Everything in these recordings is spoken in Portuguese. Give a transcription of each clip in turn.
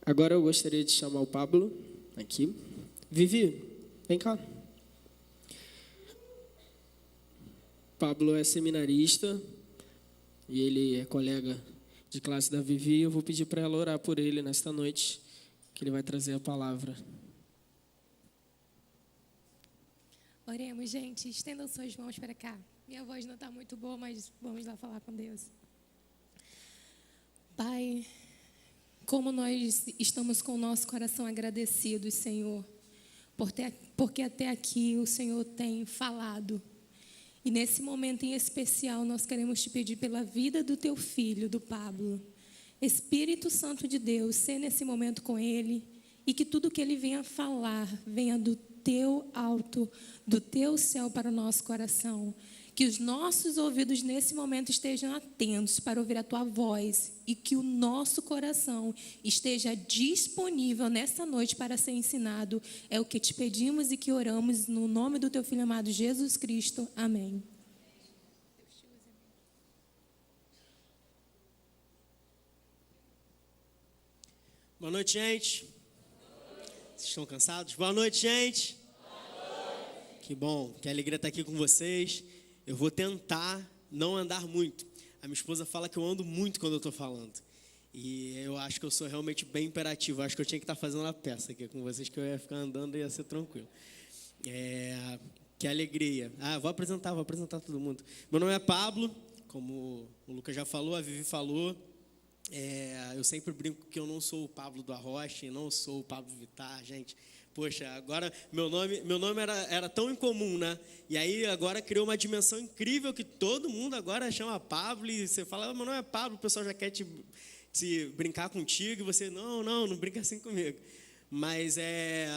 Agora eu gostaria de chamar o Pablo aqui. Vivi, vem cá. Pablo é seminarista e ele é colega de classe da Vivi. Eu vou pedir para ela orar por ele nesta noite, que ele vai trazer a palavra. Oremos, gente. Estendam suas mãos para cá. Minha voz não está muito boa, mas vamos lá falar com Deus. Pai, como nós estamos com o nosso coração agradecidos, Senhor, porque até aqui o Senhor tem falado. E nesse momento em especial, nós queremos te pedir pela vida do teu filho, do Pablo. Espírito Santo de Deus, ser nesse momento com ele e que tudo que ele venha falar venha do teu alto, do teu céu para o nosso coração. Que os nossos ouvidos nesse momento estejam atentos para ouvir a tua voz e que o nosso coração esteja disponível nessa noite para ser ensinado. É o que te pedimos e que oramos no nome do teu Filho amado Jesus Cristo. Amém. Boa noite, gente. Vocês estão cansados? Boa noite, gente. Que bom, que alegria estar aqui com vocês. Eu vou tentar não andar muito. A minha esposa fala que eu ando muito quando eu estou falando. E eu acho que eu sou realmente bem imperativo. Eu acho que eu tinha que estar fazendo a peça aqui com vocês, que eu ia ficar andando e ia ser tranquilo. Que alegria. Vou apresentar todo mundo. Meu nome é Pablo, como o Lucas já falou, a Vivi falou. Eu sempre brinco que eu não sou o Pablo do Arrocha e não sou o Pablo Vittar, gente. Poxa, agora meu nome era tão incomum, né? E aí agora criou uma dimensão incrível que todo mundo agora chama Pablo e você fala, meu nome é Pablo, o pessoal já quer te brincar contigo e você, não brinca assim comigo. Mas é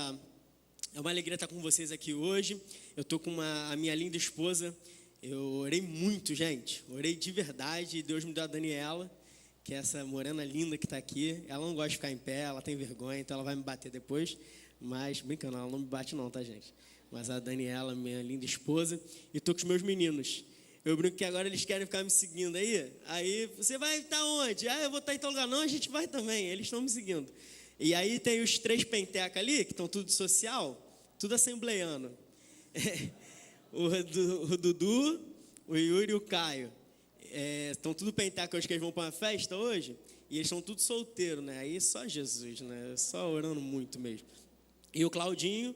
uma alegria estar com vocês aqui hoje. Eu estou com a minha linda esposa. Eu orei muito, gente. Orei de verdade e Deus me deu a Daniela, que é essa morena linda que está aqui. Ela não gosta de ficar em pé, ela tem vergonha, então ela vai me bater depois. Mas, brincando, ela não me bate não, tá, gente? Mas a Daniela, minha linda esposa, e tô com os meus meninos. Eu brinco que agora eles querem ficar me seguindo aí. Aí, você vai estar onde? Eu vou estar em tal lugar. Não, a gente vai também. Eles estão me seguindo. E aí tem os 3 pentecas ali, que estão tudo social, tudo assembleiano. O Dudu, o Yuri e o Caio. Estão tudo penteca hoje, que eles vão para uma festa hoje. E eles estão tudo solteiros, né? Aí só Jesus, né? Só orando muito mesmo. E o Claudinho,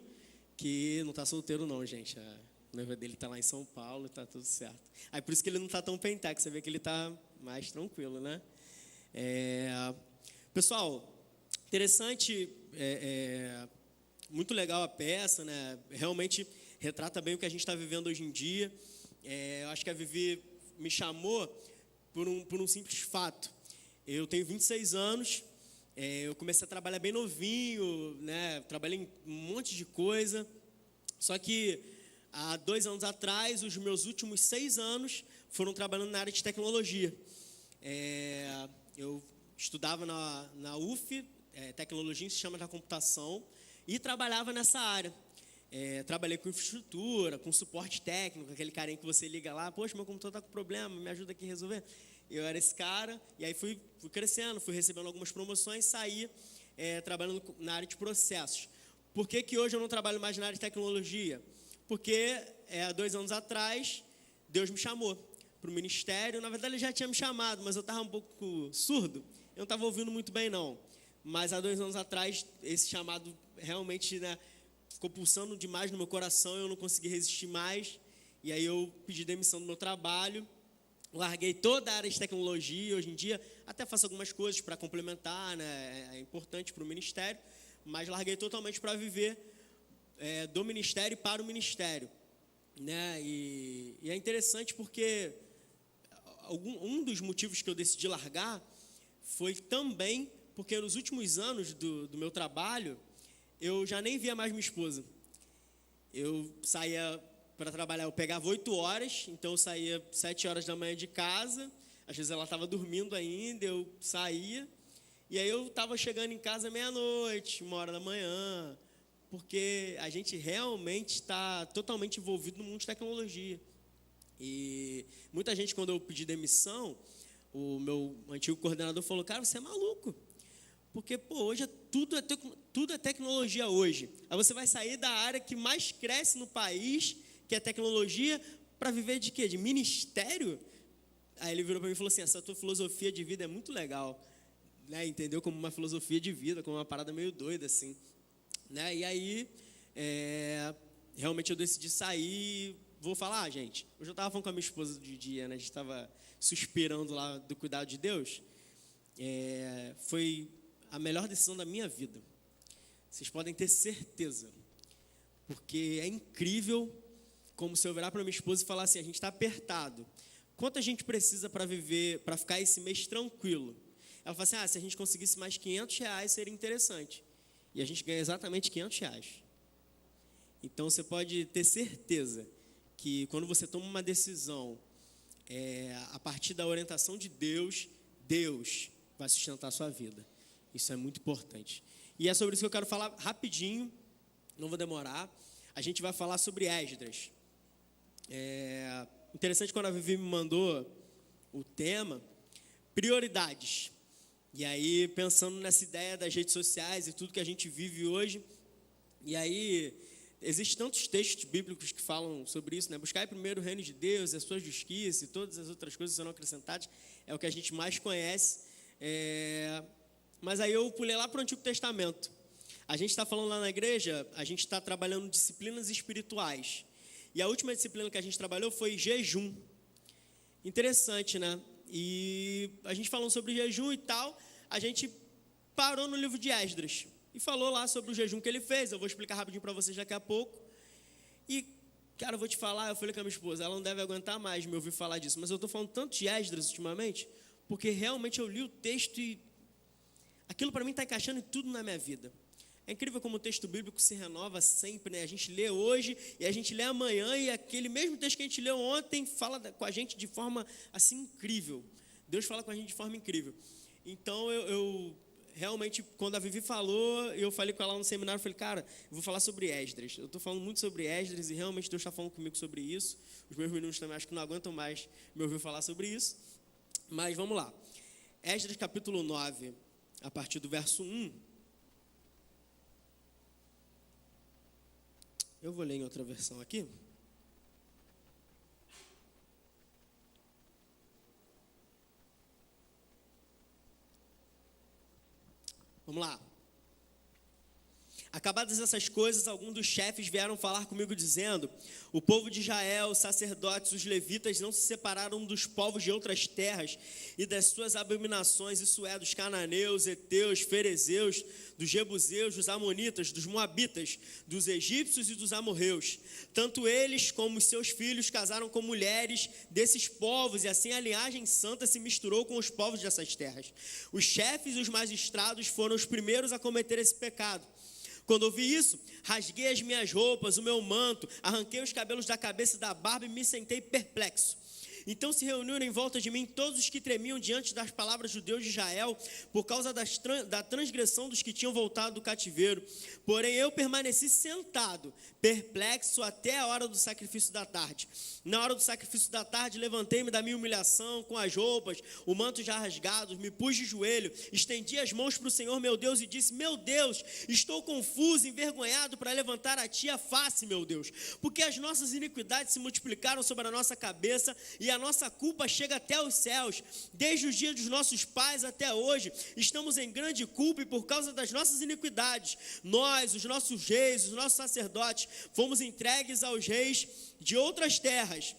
que não está solteiro não, gente. A noiva dele está lá em São Paulo e está tudo certo. Aí por isso que ele não está tão penteca, você vê que ele está mais tranquilo, né? Pessoal, interessante, muito legal a peça, né? Realmente retrata bem o que a gente está vivendo hoje em dia. Eu acho que a Vivi me chamou por um simples fato. Eu tenho 26 anos. Eu comecei a trabalhar bem novinho, né? Trabalhei em um monte de coisa. Só que há 2 anos atrás, os meus últimos 6 anos foram trabalhando na área de tecnologia. Eu estudava na UF, Tecnologia em Sistemas da Computação, e trabalhava nessa área. Trabalhei com infraestrutura, com suporte técnico, aquele carinha que você liga lá, poxa, meu computador está com problema, me ajuda aqui a resolver. Eu era esse cara, e aí fui crescendo, fui recebendo algumas promoções, saí trabalhando na área de processos. Por que hoje eu não trabalho mais na área de tecnologia? Porque há 2 anos atrás, Deus me chamou para o ministério. Na verdade, Ele já tinha me chamado, mas eu estava um pouco surdo, eu não estava ouvindo muito bem, não. Mas há 2 anos atrás, esse chamado realmente, né, ficou pulsando demais no meu coração, eu não consegui resistir mais, e aí eu pedi demissão do meu trabalho. Larguei toda a área de tecnologia. Hoje em dia até faço algumas coisas para complementar, né? É importante para o ministério, mas larguei totalmente para viver do ministério para o ministério, né? E é interessante porque um dos motivos que eu decidi largar foi também porque nos últimos anos do meu trabalho eu já nem via mais minha esposa. Eu saía para trabalhar, eu pegava 8 horas, então eu saía 7 horas da manhã de casa, às vezes ela estava dormindo ainda, eu saía, e aí eu estava chegando em casa meia-noite, 1h da manhã, porque a gente realmente está totalmente envolvido no mundo de tecnologia. E muita gente, quando eu pedi demissão, o meu antigo coordenador falou, cara, você é maluco, Porque, hoje tudo é tecnologia hoje. Aí você vai sair da área que mais cresce no país, que é tecnologia, para viver de quê? De ministério? Aí ele virou para mim e falou assim, essa tua filosofia de vida é muito legal, né? Entendeu? Como uma filosofia de vida, como uma parada meio doida, assim, né? E aí, realmente eu decidi sair. Vou falar, gente, hoje eu estava falando com a minha esposa de dia, né? A gente estava suspirando lá do cuidado de Deus. Foi a melhor decisão da minha vida. Vocês podem ter certeza, porque é incrível como se eu virar para minha esposa e falar assim, a gente está apertado. Quanto a gente precisa para viver, para ficar esse mês tranquilo? Ela fala assim, se a gente conseguisse mais R$500 seria interessante. E a gente ganha exatamente R$500. Então você pode ter certeza que quando você toma uma decisão, a partir da orientação de Deus, Deus vai sustentar a sua vida. Isso é muito importante. E é sobre isso que eu quero falar rapidinho, não vou demorar. A gente vai falar sobre Esdras. Interessante quando a Vivi me mandou o tema, prioridades. E aí, pensando nessa ideia das redes sociais e tudo que a gente vive hoje, e aí, existem tantos textos bíblicos que falam sobre isso, né? Buscar primeiro o reino de Deus, a sua justiça e todas as outras coisas serão acrescentadas, é o que a gente mais conhece. Mas aí eu pulei lá para o Antigo Testamento. A gente está falando lá na igreja, a gente está trabalhando disciplinas espirituais. E a última disciplina que a gente trabalhou foi jejum. Interessante, né? E a gente falando sobre jejum e tal, a gente parou no livro de Esdras e falou lá sobre o jejum que ele fez. Eu vou explicar rapidinho para vocês daqui a pouco. E, cara, eu vou te falar, eu falei com a minha esposa, ela não deve aguentar mais me ouvir falar disso, mas eu estou falando tanto de Esdras ultimamente, porque realmente eu li o texto e aquilo para mim está encaixando em tudo na minha vida. É incrível como o texto bíblico se renova sempre, né? A gente lê hoje e a gente lê amanhã e aquele mesmo texto que a gente leu ontem fala com a gente de forma assim incrível. Deus fala com a gente de forma incrível. Então eu realmente, quando a Vivi falou, eu falei com ela no seminário, eu falei, cara, eu vou falar sobre Esdras. Eu estou falando muito sobre Esdras e realmente Deus está falando comigo sobre isso. Os meus meninos também acho que não aguentam mais me ouvir falar sobre isso. Mas vamos lá. Esdras capítulo 9, a partir do verso 1. Eu vou ler em outra versão aqui. Vamos lá. Acabadas essas coisas, alguns dos chefes vieram falar comigo dizendo, o povo de Israel, os sacerdotes, os levitas não se separaram dos povos de outras terras e das suas abominações, isso é, dos cananeus, heteus, ferezeus, dos jebuseus, dos amonitas, dos moabitas, dos egípcios e dos amorreus. Tanto eles como os seus filhos casaram com mulheres desses povos e assim a linhagem santa se misturou com os povos dessas terras. Os chefes e os magistrados foram os primeiros a cometer esse pecado. Quando ouvi isso, rasguei as minhas roupas, o meu manto, arranquei os cabelos da cabeça e da barba e me sentei perplexo. Então se reuniram em volta de mim todos os que tremiam diante das palavras do Deus de Israel, por causa da transgressão dos que tinham voltado do cativeiro. Porém eu permaneci sentado, perplexo até a hora do sacrifício da tarde. Na hora do sacrifício da tarde, levantei-me da minha humilhação, com as roupas, o manto já rasgado, me pus de joelho, estendi as mãos para o Senhor meu Deus e disse, meu Deus, estou confuso, envergonhado para levantar a ti a face, meu Deus, porque as nossas iniquidades se multiplicaram sobre a nossa cabeça e a nossa culpa chega até os céus. Desde os dias dos nossos pais até hoje, estamos em grande culpa e por causa das nossas iniquidades, nós, os nossos reis, os nossos sacerdotes, fomos entregues aos reis de outras terras,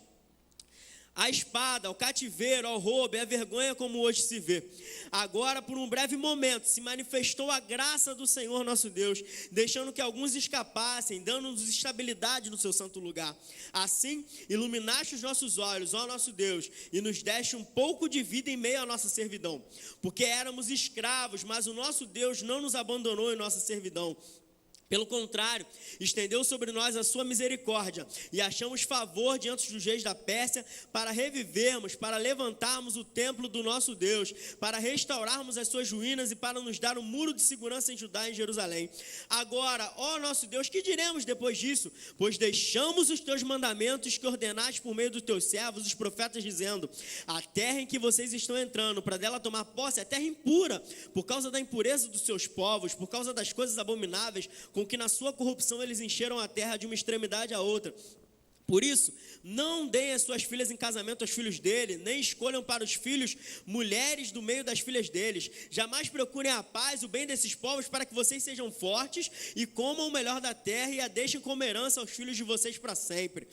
a espada, ao cativeiro, ao roubo e à vergonha como hoje se vê. Agora, por um breve momento, se manifestou a graça do Senhor nosso Deus, deixando que alguns escapassem, dando-nos estabilidade no seu santo lugar. Assim, iluminaste os nossos olhos, ó nosso Deus, e nos deste um pouco de vida em meio à nossa servidão. Porque éramos escravos, mas o nosso Deus não nos abandonou em nossa servidão. Pelo contrário, estendeu sobre nós a sua misericórdia e achamos favor diante dos reis da Pérsia para revivermos, para levantarmos o templo do nosso Deus, para restaurarmos as suas ruínas e para nos dar um muro de segurança em Judá e em Jerusalém. Agora, ó nosso Deus, que diremos depois disso? Pois deixamos os teus mandamentos que ordenaste por meio dos teus servos, os profetas, dizendo: a terra em que vocês estão entrando, para dela tomar posse, é terra impura, por causa da impureza dos seus povos, por causa das coisas abomináveis, com que na sua corrupção eles encheram a terra de uma extremidade à outra. Por isso, não deem as suas filhas em casamento aos filhos dele, nem escolham para os filhos mulheres do meio das filhas deles. Jamais procurem a paz, o bem desses povos, para que vocês sejam fortes e comam o melhor da terra e a deixem como herança aos filhos de vocês para sempre.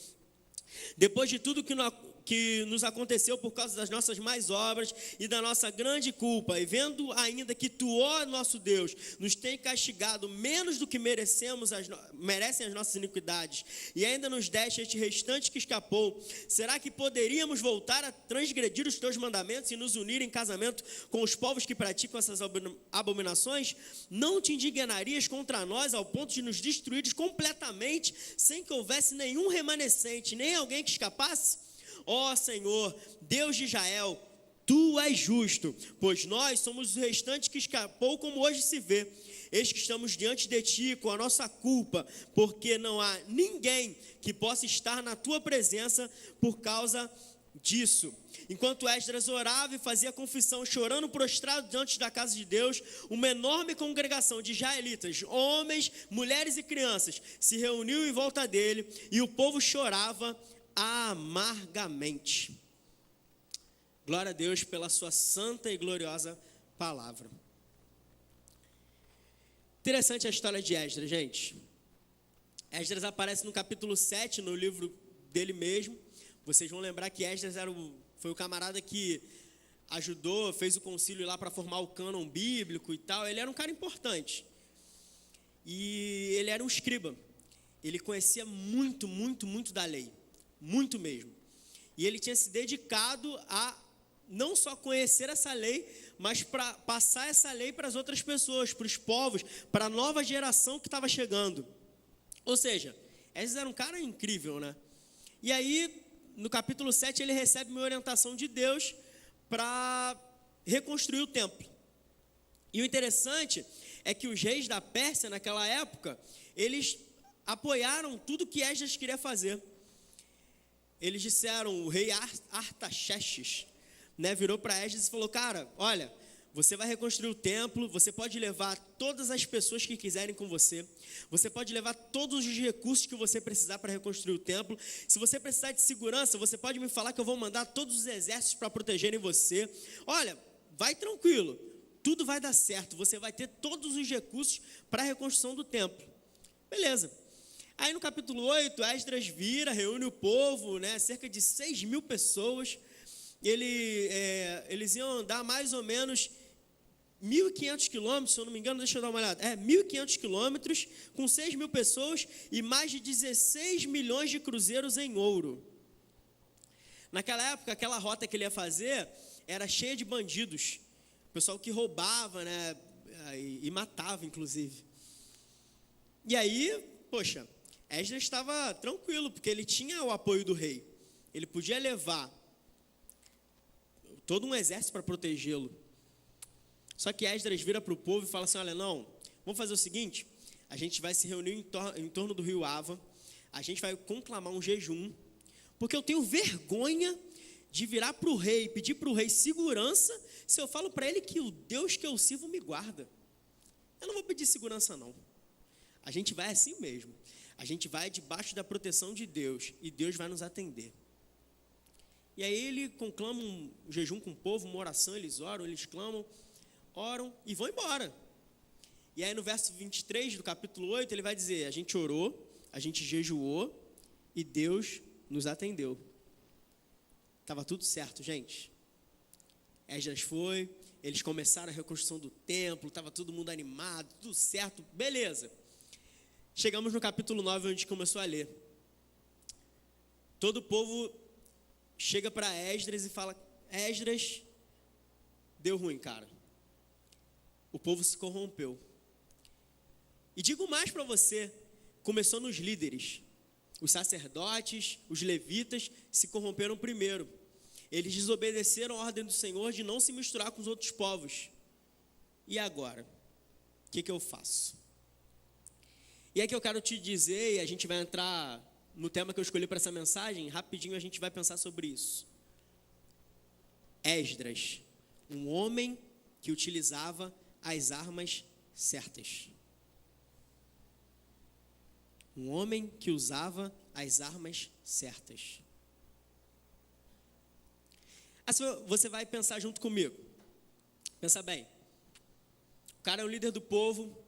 Depois de tudo que nos aconteceu por causa das nossas más obras e da nossa grande culpa, e vendo ainda que tu, ó nosso Deus, nos tem castigado menos do que merecem as nossas iniquidades, e ainda nos deste este restante que escapou, será que poderíamos voltar a transgredir os teus mandamentos e nos unir em casamento com os povos que praticam essas abominações? Não te indignarias contra nós ao ponto de nos destruires completamente, sem que houvesse nenhum remanescente, nem alguém que escapasse? Ó Senhor, Deus de Israel, tu és justo, pois nós somos o restante que escapou, como hoje se vê. Eis que estamos diante de ti com a nossa culpa, porque não há ninguém que possa estar na tua presença por causa disso. Enquanto Esdras orava e fazia confissão, chorando prostrado diante da casa de Deus, uma enorme congregação de israelitas, homens, mulheres e crianças, se reuniu em volta dele, e o povo chorava amargamente. Glória a Deus pela sua santa e gloriosa palavra. Interessante a história de Esdras, gente. Esdras aparece no capítulo 7, no livro dele mesmo. Vocês vão lembrar que Esdras foi o camarada que ajudou, fez o concílio lá para formar o cânon bíblico e tal. Ele era um cara importante. E ele era um escriba. Ele conhecia muito, muito, muito da lei. Muito mesmo. E ele tinha se dedicado a não só conhecer essa lei, mas para passar essa lei para as outras pessoas, para os povos, para a nova geração que estava chegando. Ou seja, Esdras era um cara incrível, né? E aí, no capítulo 7, ele recebe uma orientação de Deus para reconstruir o templo. E o interessante é que os reis da Pérsia, naquela época, eles apoiaram tudo que Esdras queria fazer. Eles disseram, o rei Artaxerxes, né, virou para Esdras e falou: cara, olha, você vai reconstruir o templo, você pode levar todas as pessoas que quiserem com você, você pode levar todos os recursos que você precisar para reconstruir o templo. Se você precisar de segurança, você pode me falar que eu vou mandar todos os exércitos para protegerem você. Olha, vai tranquilo, tudo vai dar certo, você vai ter todos os recursos para a reconstrução do templo. Beleza. Aí no capítulo 8, Esdras reúne o povo, né, cerca de 6.000 pessoas. Eles iam andar mais ou menos 1.500 quilômetros, se eu não me engano, deixa eu dar uma olhada. 1.500 quilômetros, com 6.000 pessoas e mais de 16 milhões de cruzeiros em ouro. Naquela época, aquela rota que ele ia fazer era cheia de bandidos. Pessoal que roubava, né, e matava, inclusive. E aí, poxa, Esdras estava tranquilo, porque ele tinha o apoio do rei. Ele podia levar todo um exército para protegê-lo. Só que Esdras vira para o povo e fala assim: olha, não, vamos fazer o seguinte, a gente vai se reunir em torno do rio Ava, a gente vai conclamar um jejum, porque eu tenho vergonha de virar para o rei, pedir para o rei segurança, se eu falo para ele que o Deus que eu sirvo me guarda. Eu não vou pedir segurança, não. A gente vai assim mesmo. A gente vai debaixo da proteção de Deus e Deus vai nos atender. E aí ele conclama um jejum com o povo, uma oração, eles oram, eles clamam, oram e vão embora. E aí no verso 23 do capítulo 8, ele vai dizer: a gente orou, a gente jejuou e Deus nos atendeu. Estava tudo certo, gente. Esdras foi, eles começaram a reconstrução do templo, estava todo mundo animado, tudo certo, beleza. Chegamos no capítulo 9, onde a gente começou a ler. Todo o povo chega para Esdras e fala: Esdras, deu ruim, cara. O povo se corrompeu. E digo mais para você, começou nos líderes. Os sacerdotes, os levitas se corromperam primeiro. Eles desobedeceram a ordem do Senhor de não se misturar com os outros povos. E agora? O que eu faço? E é que eu quero te dizer, e a gente vai entrar no tema que eu escolhi para essa mensagem, rapidinho a gente vai pensar sobre isso. Esdras, um homem que utilizava as armas certas. Um homem que usava as armas certas. Assim, você vai pensar junto comigo. Pensa bem. O cara é o líder do povo.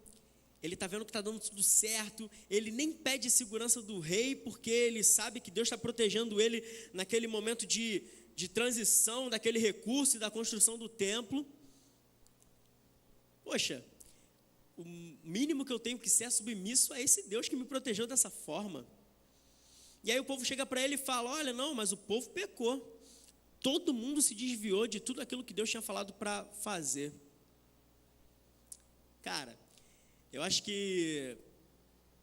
Ele está vendo que está dando tudo certo. Ele nem pede segurança do rei, porque ele sabe que Deus está protegendo ele naquele momento de transição daquele recurso e da construção do templo. Poxa, o mínimo que eu tenho que ser é submisso a esse Deus que me protegeu dessa forma. E aí o povo chega para ele e fala, olha, não, mas o povo pecou. Todo mundo se desviou de tudo aquilo que Deus tinha falado para fazer. Cara, eu acho que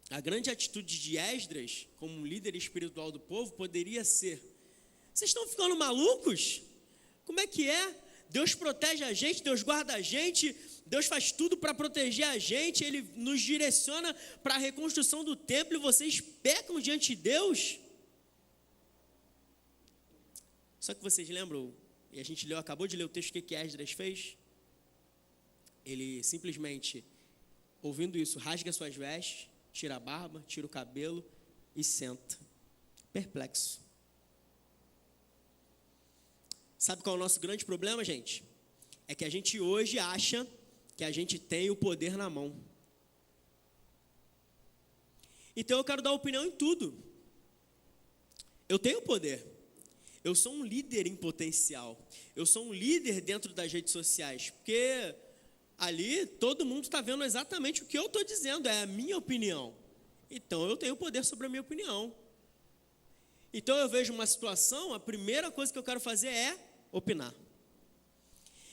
a grande atitude de Esdras, como um líder espiritual do povo, poderia ser: vocês estão ficando malucos? Como é que é? Deus protege a gente, Deus guarda a gente, Deus faz tudo para proteger a gente, Ele nos direciona para a reconstrução do templo e vocês pecam diante de Deus? Só que vocês lembram, e a gente acabou de ler o texto, o que Esdras fez? Ele simplesmente, ouvindo isso, rasga suas vestes, tira a barba, tira o cabelo e senta, perplexo. Sabe qual é o nosso grande problema, gente? É que a gente hoje acha que a gente tem o poder na mão. Então eu quero dar opinião em tudo. Eu tenho poder. Eu sou um líder em potencial. Eu sou um líder dentro das redes sociais. Porque ali todo mundo está vendo exatamente o que eu estou dizendo. É a minha opinião. Então eu tenho poder sobre a minha opinião. Então eu vejo uma situação, a primeira coisa que eu quero fazer é opinar.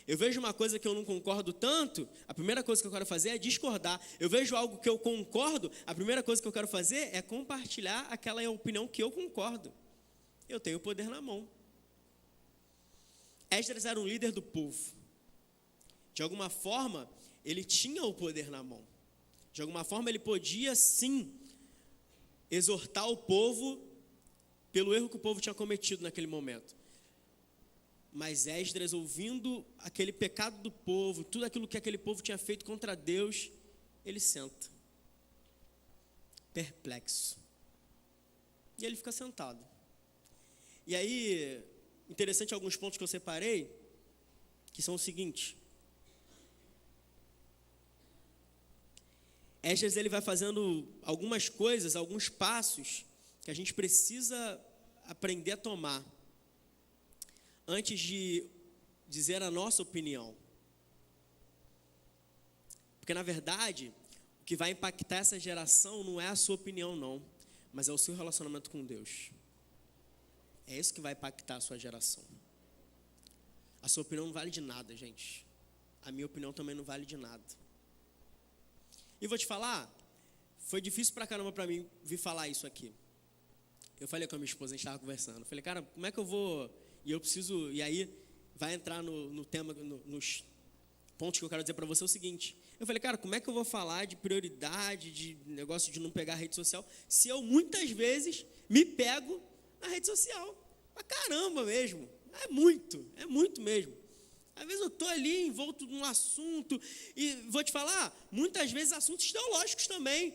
Eu vejo uma coisa que eu não concordo tanto, a primeira coisa que eu quero fazer é discordar. Eu vejo algo que eu concordo, a primeira coisa que eu quero fazer é compartilhar aquela opinião que eu concordo. Eu tenho o poder na mão. Esdras era um líder do povo. De alguma forma, ele tinha o poder na mão. De alguma forma, ele podia, sim, exortar o povo pelo erro que o povo tinha cometido naquele momento. Mas Esdras, ouvindo aquele pecado do povo, tudo aquilo que aquele povo tinha feito contra Deus, ele senta, perplexo. E ele fica sentado. E aí, interessante alguns pontos que eu separei, que são o seguinte. Esdras, ele vai fazendo algumas coisas, alguns passos, que a gente precisa aprender a tomar, antes de dizer a nossa opinião. Porque, na verdade, o que vai impactar essa geração não é a sua opinião, não, mas é o seu relacionamento com Deus. É isso que vai impactar a sua geração. A sua opinião não vale de nada, gente. A minha opinião também não vale de nada. E vou te falar, foi difícil pra caramba pra mim vir falar isso aqui. Eu falei com a minha esposa, a gente estava conversando. Eu falei, cara, como é que eu vou... E eu preciso... E aí, vai entrar no tema, nos pontos que eu quero dizer para você, é o seguinte. Eu falei, cara, como é que eu vou falar de prioridade, de negócio de não pegar a rede social, se eu muitas vezes me pego na rede social? Pra caramba mesmo. É muito mesmo. Às vezes eu estou ali envolto num assunto, e vou te falar, muitas vezes assuntos teológicos também.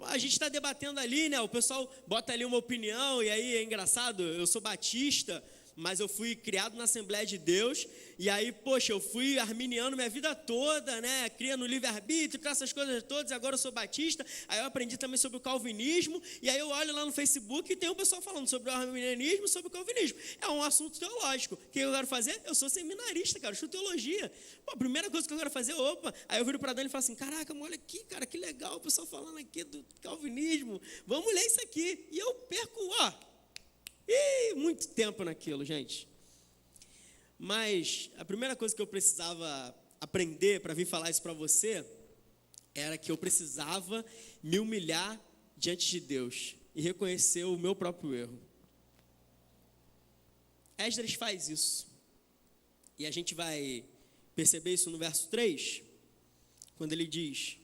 A gente está debatendo ali, né? O pessoal bota ali uma opinião, e aí é engraçado, eu sou batista, mas eu fui criado na Assembleia de Deus, e aí, poxa, eu fui arminiano minha vida toda, né? Cria no livre-arbítrio, essas coisas todas, e agora eu sou batista, aí eu aprendi também sobre o calvinismo, e aí eu olho lá no Facebook e tem um pessoal falando sobre o arminianismo, sobre o calvinismo. É um assunto teológico. O que eu quero fazer? Eu sou seminarista, cara, eu estudo teologia. Pô, a primeira coisa que eu quero fazer, aí eu viro para Dani e falo assim, caraca, olha aqui, cara, que legal, o pessoal falando aqui do calvinismo, vamos ler isso aqui. E eu perco, muito tempo naquilo, gente. Mas a primeira coisa que eu precisava aprender para vir falar isso para você era que eu precisava me humilhar diante de Deus e reconhecer o meu próprio erro. Esdras faz isso. E a gente vai perceber isso no verso 3, quando ele diz: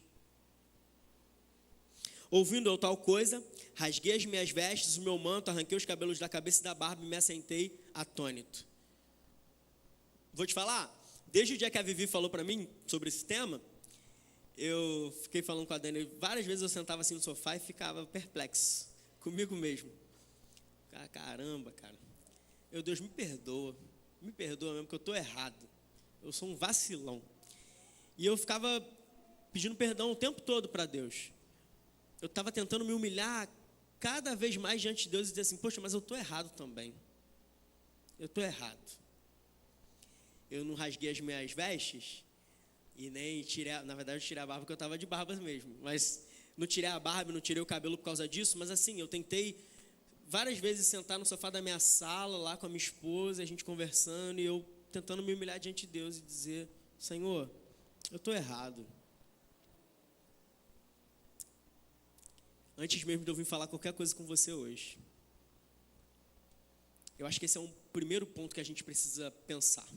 ouvindo eu tal coisa, rasguei as minhas vestes, o meu manto, arranquei os cabelos da cabeça e da barba e me assentei atônito. Vou te falar, desde o dia que a Vivi falou para mim sobre esse tema, eu fiquei falando com a Dani, várias vezes eu sentava assim no sofá e ficava perplexo comigo mesmo. Caramba, cara. Deus, me perdoa mesmo, porque eu estou errado. Eu sou um vacilão. E eu ficava pedindo perdão o tempo todo para Deus. Eu estava tentando me humilhar cada vez mais diante de Deus e dizer assim, poxa, mas eu estou errado também. Eu estou errado. Eu não rasguei as minhas vestes e nem tirei, na verdade eu tirei a barba porque eu estava de barba mesmo. Mas não tirei a barba, não tirei o cabelo por causa disso, mas assim, eu tentei várias vezes sentar no sofá da minha sala, lá com a minha esposa, a gente conversando, e eu tentando me humilhar diante de Deus e dizer, Senhor, eu estou errado. Antes mesmo de eu vir falar qualquer coisa com você hoje, eu acho que esse é um primeiro ponto que a gente precisa pensar.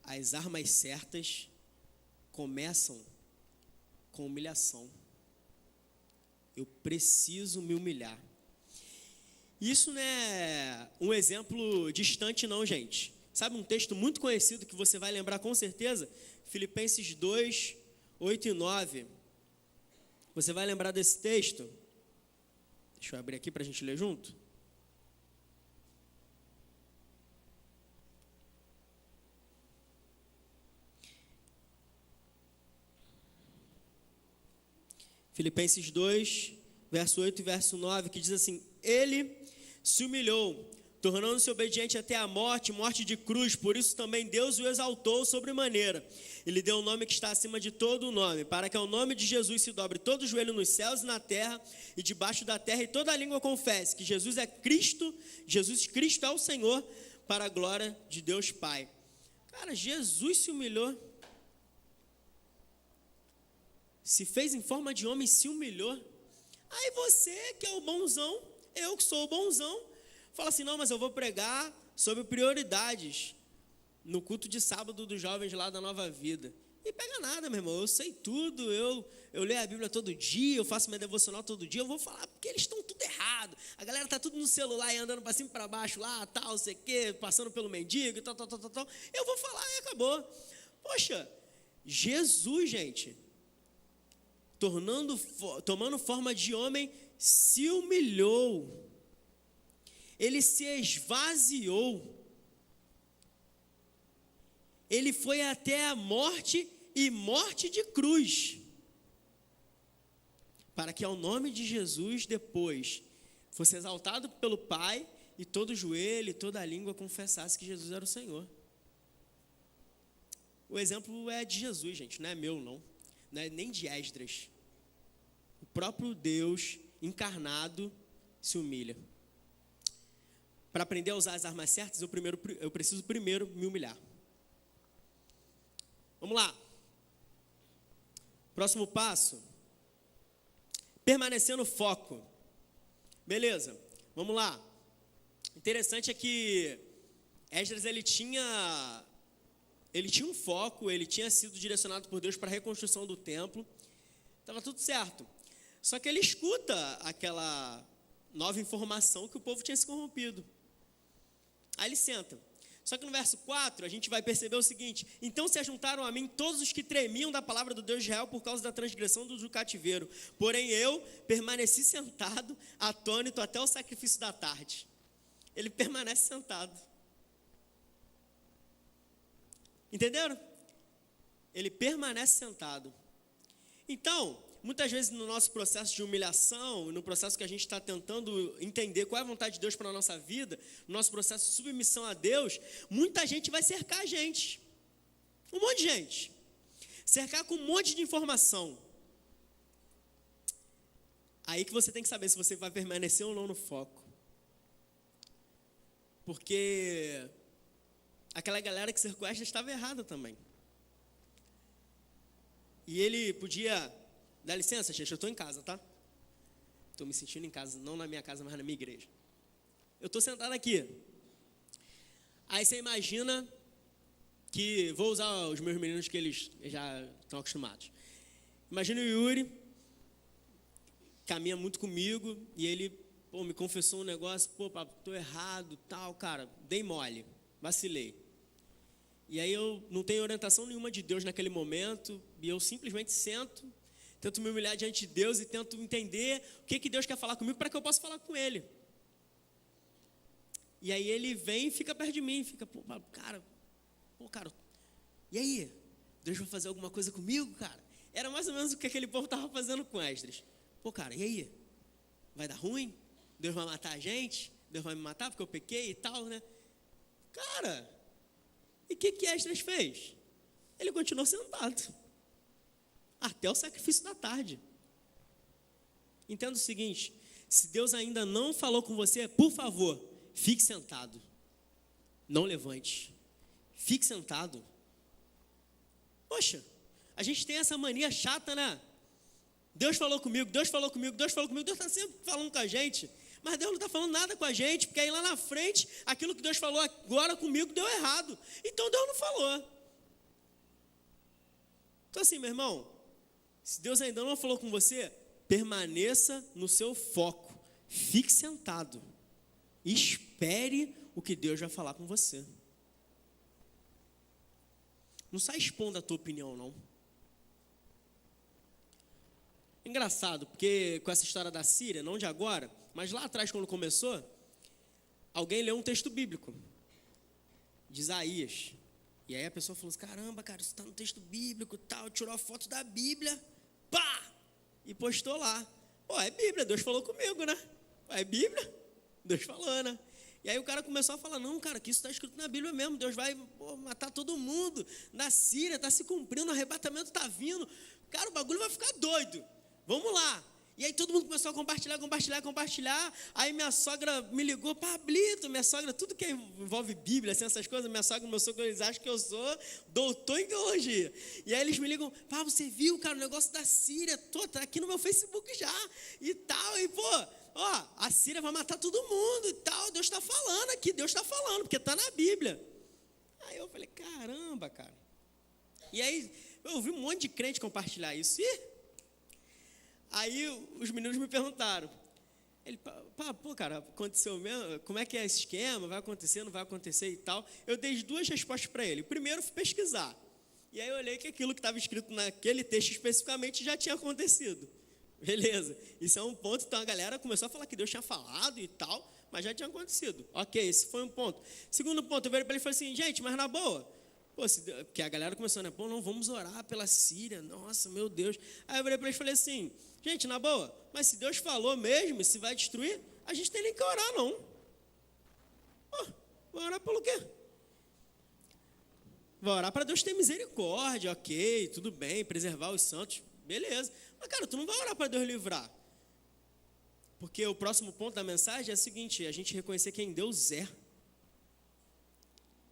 As armas certas começam com humilhação. Eu preciso me humilhar. Isso não é um exemplo distante não, gente. Sabe um texto muito conhecido que você vai lembrar com certeza? Filipenses 2, 8 e 9. Você vai lembrar desse texto? Deixa eu abrir aqui para a gente ler junto. Filipenses 2, verso 8 e verso 9, que diz assim: ele se humilhou, tornando-se obediente até a morte, morte de cruz, por isso também Deus o exaltou sobremaneira. Ele deu um nome que está acima de todo o nome, para que ao nome de Jesus se dobre todo o joelho nos céus e na terra e debaixo da terra, e toda a língua confesse que Jesus é Cristo, Jesus Cristo é o Senhor, para a glória de Deus Pai. Cara, Jesus se humilhou. Se fez em forma de homem, se humilhou. Aí você que é o bonzão, eu que sou o bonzão, fala assim, não, mas eu vou pregar sobre prioridades no culto de sábado dos jovens lá da Nova Vida. E pega nada, meu irmão, eu sei tudo, eu leio a Bíblia todo dia, eu faço minha devocional todo dia, eu vou falar porque eles estão tudo errado. A galera está tudo no celular e andando para cima e para baixo lá, tal, sei o quê, passando pelo mendigo e tal. Eu vou falar e acabou. Poxa, Jesus, gente, tomando forma de homem, se humilhou. Ele se esvaziou. Ele foi até a morte e morte de cruz, para que ao nome de Jesus depois fosse exaltado pelo Pai e todo joelho e toda a língua confessasse que Jesus era o Senhor. O exemplo é de Jesus, gente, não é meu não é nem de Esdras. O próprio Deus encarnado se humilha. Para aprender a usar as armas certas, eu preciso primeiro me humilhar. Vamos lá. Próximo passo. Permanecer no foco. Beleza, vamos lá. Interessante é que Esdras, ele tinha um foco, ele tinha sido direcionado por Deus para a reconstrução do templo. Estava tudo certo. Só que ele escuta aquela nova informação que o povo tinha se corrompido. Aí ele senta. Só que no verso 4, a gente vai perceber o seguinte: então se ajuntaram a mim todos os que tremiam da palavra do Deus de Israel por causa da transgressão do cativeiro. Porém eu permaneci sentado, atônito, até o sacrifício da tarde. Ele permanece sentado. Entenderam? Ele permanece sentado. Então, muitas vezes no nosso processo de humilhação, no processo que a gente está tentando entender qual é a vontade de Deus para a nossa vida, no nosso processo de submissão a Deus, muita gente vai cercar a gente. Um monte de gente. Cercar com um monte de informação. Aí que você tem que saber se você vai permanecer ou não no foco. Porque aquela galera que cercou esta estava errada também. E ele podia, dá licença, gente, eu estou em casa, tá? Estou me sentindo em casa, não na minha casa, mas na minha igreja. Eu estou sentado aqui. Aí você imagina que, vou usar os meus meninos que eles já estão acostumados. Imagina o Yuri, caminha muito comigo, e ele, me confessou um negócio, papo, estou errado, tal, cara, dei mole, vacilei. E aí eu não tenho orientação nenhuma de Deus naquele momento, e eu simplesmente sento, tento me humilhar diante de Deus e tento entender o que Deus quer falar comigo para que eu possa falar com Ele. E aí ele vem e fica perto de mim, fica, cara, e aí? Deus vai fazer alguma coisa comigo, cara? Era mais ou menos o que aquele povo estava fazendo com Esdras. Cara, e aí? Vai dar ruim? Deus vai matar a gente? Deus vai me matar porque eu pequei e tal, né? Cara, e o que Esdras fez? Ele continuou sentado até o sacrifício da tarde. Entenda o seguinte, se Deus ainda não falou com você, por favor, fique sentado, não levante, fique sentado. Poxa, a gente tem essa mania chata, né? Deus falou comigo, Deus falou comigo, Deus falou comigo, Deus está sempre falando com a gente, mas Deus não está falando nada com a gente, porque aí lá na frente, aquilo que Deus falou agora comigo deu errado, então Deus não falou. Então assim, meu irmão, se Deus ainda não falou com você, permaneça no seu foco, fique sentado, espere o que Deus vai falar com você. Não sai expondo a tua opinião, não. Engraçado, porque com essa história da Síria, não de agora, mas lá atrás, quando começou, alguém leu um texto bíblico, de Isaías. E aí a pessoa falou assim, caramba, cara, isso está no texto bíblico e tal, tirou a foto da Bíblia, pá! E postou lá. É Bíblia, Deus falou comigo, né? É Bíblia? Deus falou, né? E aí o cara começou a falar, não, cara, que isso está escrito na Bíblia mesmo, Deus vai matar todo mundo, na Síria, está se cumprindo, o arrebatamento está vindo, cara, o bagulho vai ficar doido, vamos lá. E aí todo mundo começou a compartilhar, aí minha sogra me ligou, Pablito, minha sogra, tudo que envolve Bíblia, assim, essas coisas, minha sogra e meu sogro, eles acham que eu sou doutor em teologia. E aí eles me ligam, Pablo, você viu, cara, o negócio da Síria, tá aqui no meu Facebook já, e tal, e a Síria vai matar todo mundo e tal, Deus está falando aqui, Deus está falando, porque está na Bíblia. Aí eu falei, caramba, cara. E aí eu ouvi um monte de crente compartilhar isso. Aí os meninos me perguntaram, cara, aconteceu mesmo? Como é que é esse esquema? Vai acontecer, não vai acontecer e tal? Eu dei 2 respostas para ele. Primeiro, fui pesquisar. E aí eu olhei que aquilo que estava escrito naquele texto especificamente já tinha acontecido. Beleza, isso é um ponto, então a galera começou a falar que Deus tinha falado e tal, mas já tinha acontecido. Ok, esse foi um ponto. Segundo ponto, eu virei para ele e falei assim, gente, mas na boa, porque a galera começou, né, não, vamos orar pela Síria, nossa, meu Deus. Aí eu virei para ele e falei assim, gente, na boa, mas se Deus falou mesmo, se vai destruir, a gente tem nem que orar, não. Vai orar pelo quê? Vai orar para Deus ter misericórdia, ok, tudo bem, preservar os santos, beleza. Mas, cara, tu não vai orar para Deus livrar. Porque o próximo ponto da mensagem é o seguinte, a gente reconhecer quem Deus é.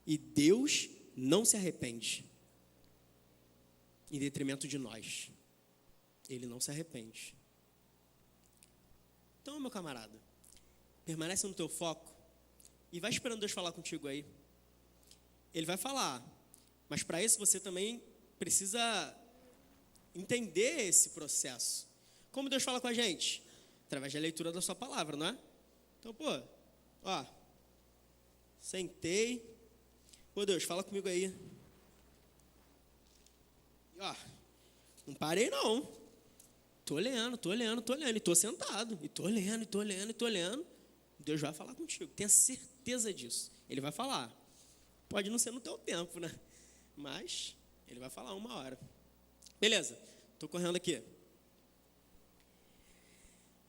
E Deus não se arrepende. Em detrimento de nós. Ele não se arrepende. Então, meu camarada, permanece no teu foco e vai esperando Deus falar contigo aí. Ele vai falar, mas para isso você também precisa entender esse processo. Como Deus fala com a gente? Através da leitura da sua palavra, não é? Então, sentei. Deus, fala comigo aí. Não parei não. Tô olhando, e tô sentado. E tô olhando. Deus vai falar contigo, tenha certeza disso. Ele vai falar. Pode não ser no teu tempo, né? Mas ele vai falar uma hora. Beleza, estou correndo aqui.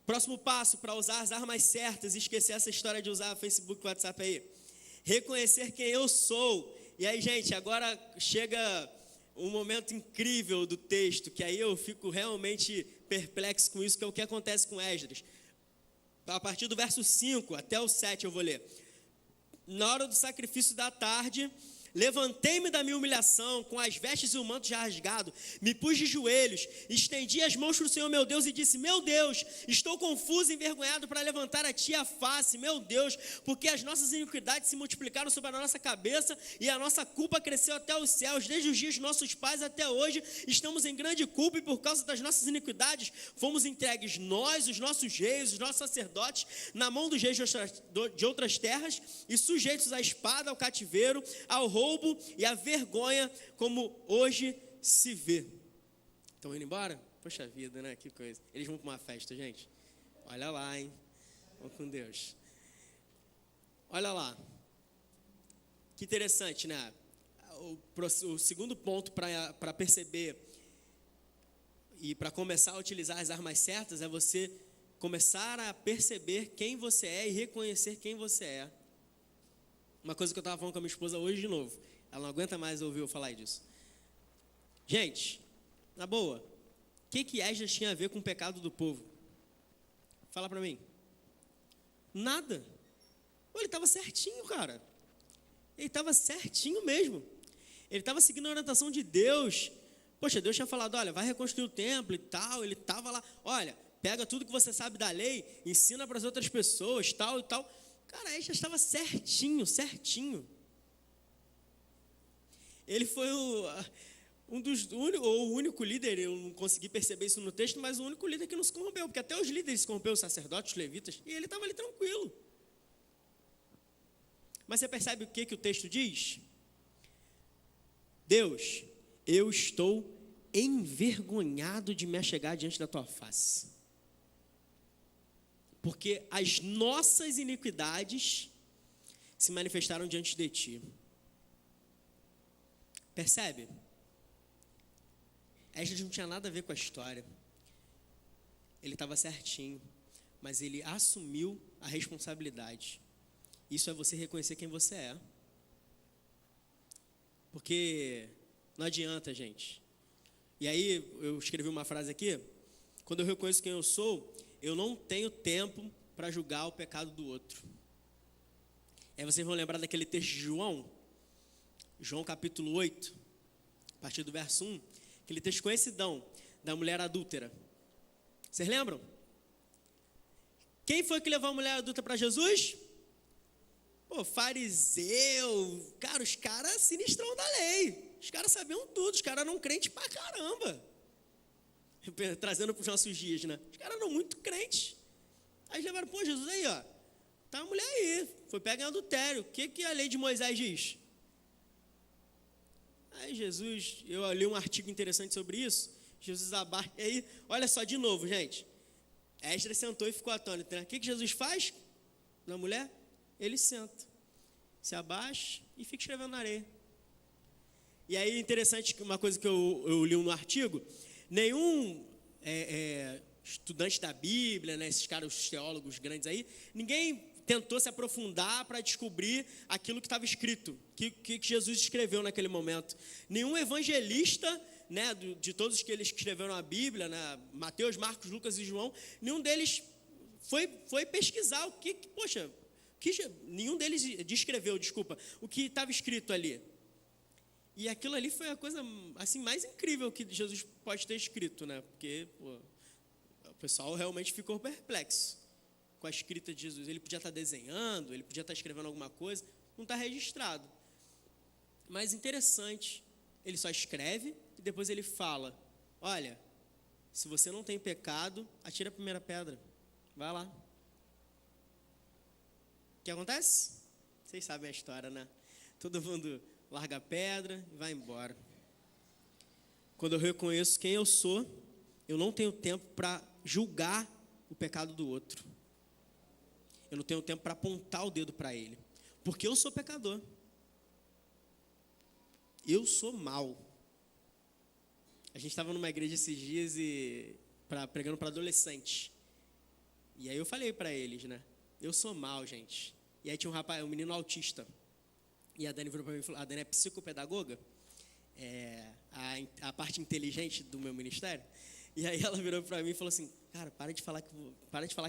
Próximo passo para usar as armas certas e esquecer essa história de usar Facebook e WhatsApp aí. Reconhecer quem eu sou. E aí, gente, agora chega um momento incrível do texto, que aí eu fico realmente perplexo com isso, que é o que acontece com Esdras. A partir do verso 5 até o 7 eu vou ler. Na hora do sacrifício da tarde, Levantei-me da minha humilhação, com as vestes e o manto já rasgado, me pus de joelhos, estendi as mãos para o Senhor meu Deus e disse: meu Deus, estou confuso e envergonhado para levantar a ti a face, meu Deus, porque as nossas iniquidades se multiplicaram sobre a nossa cabeça e a nossa culpa cresceu até os céus, desde os dias de nossos pais até hoje, estamos em grande culpa e por causa das nossas iniquidades, fomos entregues nós, os nossos reis, os nossos sacerdotes, na mão dos reis de outras terras e sujeitos à espada, ao cativeiro, ao roubo e à vergonha, como hoje se vê. Estão indo embora? Poxa vida, né? Que coisa. Eles vão para uma festa, gente. Olha lá, hein? Vão com Deus. Olha lá. Que interessante, né? O segundo ponto para perceber e para começar a utilizar as armas certas é você começar a perceber quem você é e reconhecer quem você é. Uma coisa que eu estava falando com a minha esposa hoje de novo. Ela não aguenta mais ouvir eu falar disso. Gente, na boa, o que Esdras tinha a ver com o pecado do povo? Fala para mim. Nada. Ele estava certinho, cara. Ele estava certinho mesmo. Ele estava seguindo a orientação de Deus. Poxa, Deus tinha falado, olha, vai reconstruir o templo e tal. Ele estava lá, olha, pega tudo que você sabe da lei, ensina para as outras pessoas, tal e tal. Cara, ele já estava certinho, certinho. Ele foi o único líder, eu não consegui perceber isso no texto, mas o único líder que não se corrompeu, porque até os líderes se corromperam, os sacerdotes, os levitas, e ele estava ali tranquilo. Mas você percebe o que o texto diz? Deus, eu estou envergonhado de me achegar diante da tua face. Porque as nossas iniquidades se manifestaram diante de ti. Percebe? Esdras não tinha nada a ver com a história. Ele estava certinho, mas ele assumiu a responsabilidade. Isso é você reconhecer quem você é. Porque não adianta, gente. E aí, eu escrevi uma frase aqui. Quando eu reconheço quem eu sou, eu não tenho tempo para julgar o pecado do outro. Aí vocês vão lembrar daquele texto de João capítulo 8, a partir do verso 1, aquele texto conhecidão da mulher adúltera. Vocês lembram? Quem foi que levou a mulher adúltera para Jesus? Pô, fariseu, cara, os caras sinistrão da lei. Os caras sabiam tudo, os caras eram crentes pra caramba. Trazendo para os nossos dias, né? Os caras eram muito crentes. Aí levaram, pô, Jesus, aí, ó. Tá uma mulher aí, foi pega em adultério. O que a lei de Moisés diz? Aí Jesus, eu li um artigo interessante sobre isso. Jesus abaixa, e aí, olha só, de novo, gente. Esdras sentou e ficou atônito, né? O que Jesus faz na mulher? Ele senta, se abaixa e fica escrevendo na areia. E aí, interessante, uma coisa que eu li no artigo, nenhum estudante da Bíblia, né, esses caras, os teólogos grandes aí, ninguém tentou se aprofundar para descobrir aquilo que estava escrito, que Jesus escreveu naquele momento. Nenhum evangelista, né, de todos que eles que escreveram a Bíblia, né, Mateus, Marcos, Lucas e João, nenhum deles foi pesquisar nenhum deles descreveu, o que estava escrito ali. E aquilo ali foi a coisa assim, mais incrível que Jesus pode ter escrito, né? Porque o pessoal realmente ficou perplexo com a escrita de Jesus. Ele podia estar desenhando, ele podia estar escrevendo alguma coisa, não está registrado. Mas interessante, ele só escreve e depois ele fala, olha, se você não tem pecado, atira a primeira pedra, vai lá. O que acontece? Vocês sabem a história, né? Todo mundo larga a pedra e vai embora. Quando eu reconheço quem eu sou, eu não tenho tempo para julgar o pecado do outro. Eu não tenho tempo para apontar o dedo para ele. Porque eu sou pecador. Eu sou mau. A gente estava numa igreja esses dias pregando para adolescente. E aí eu falei para eles, né? Eu sou mau, gente. E aí tinha um menino autista. E a Dani virou para mim e falou, a Dani é psicopedagoga, a parte inteligente do meu ministério. E aí ela virou para mim e falou assim, cara, para de falar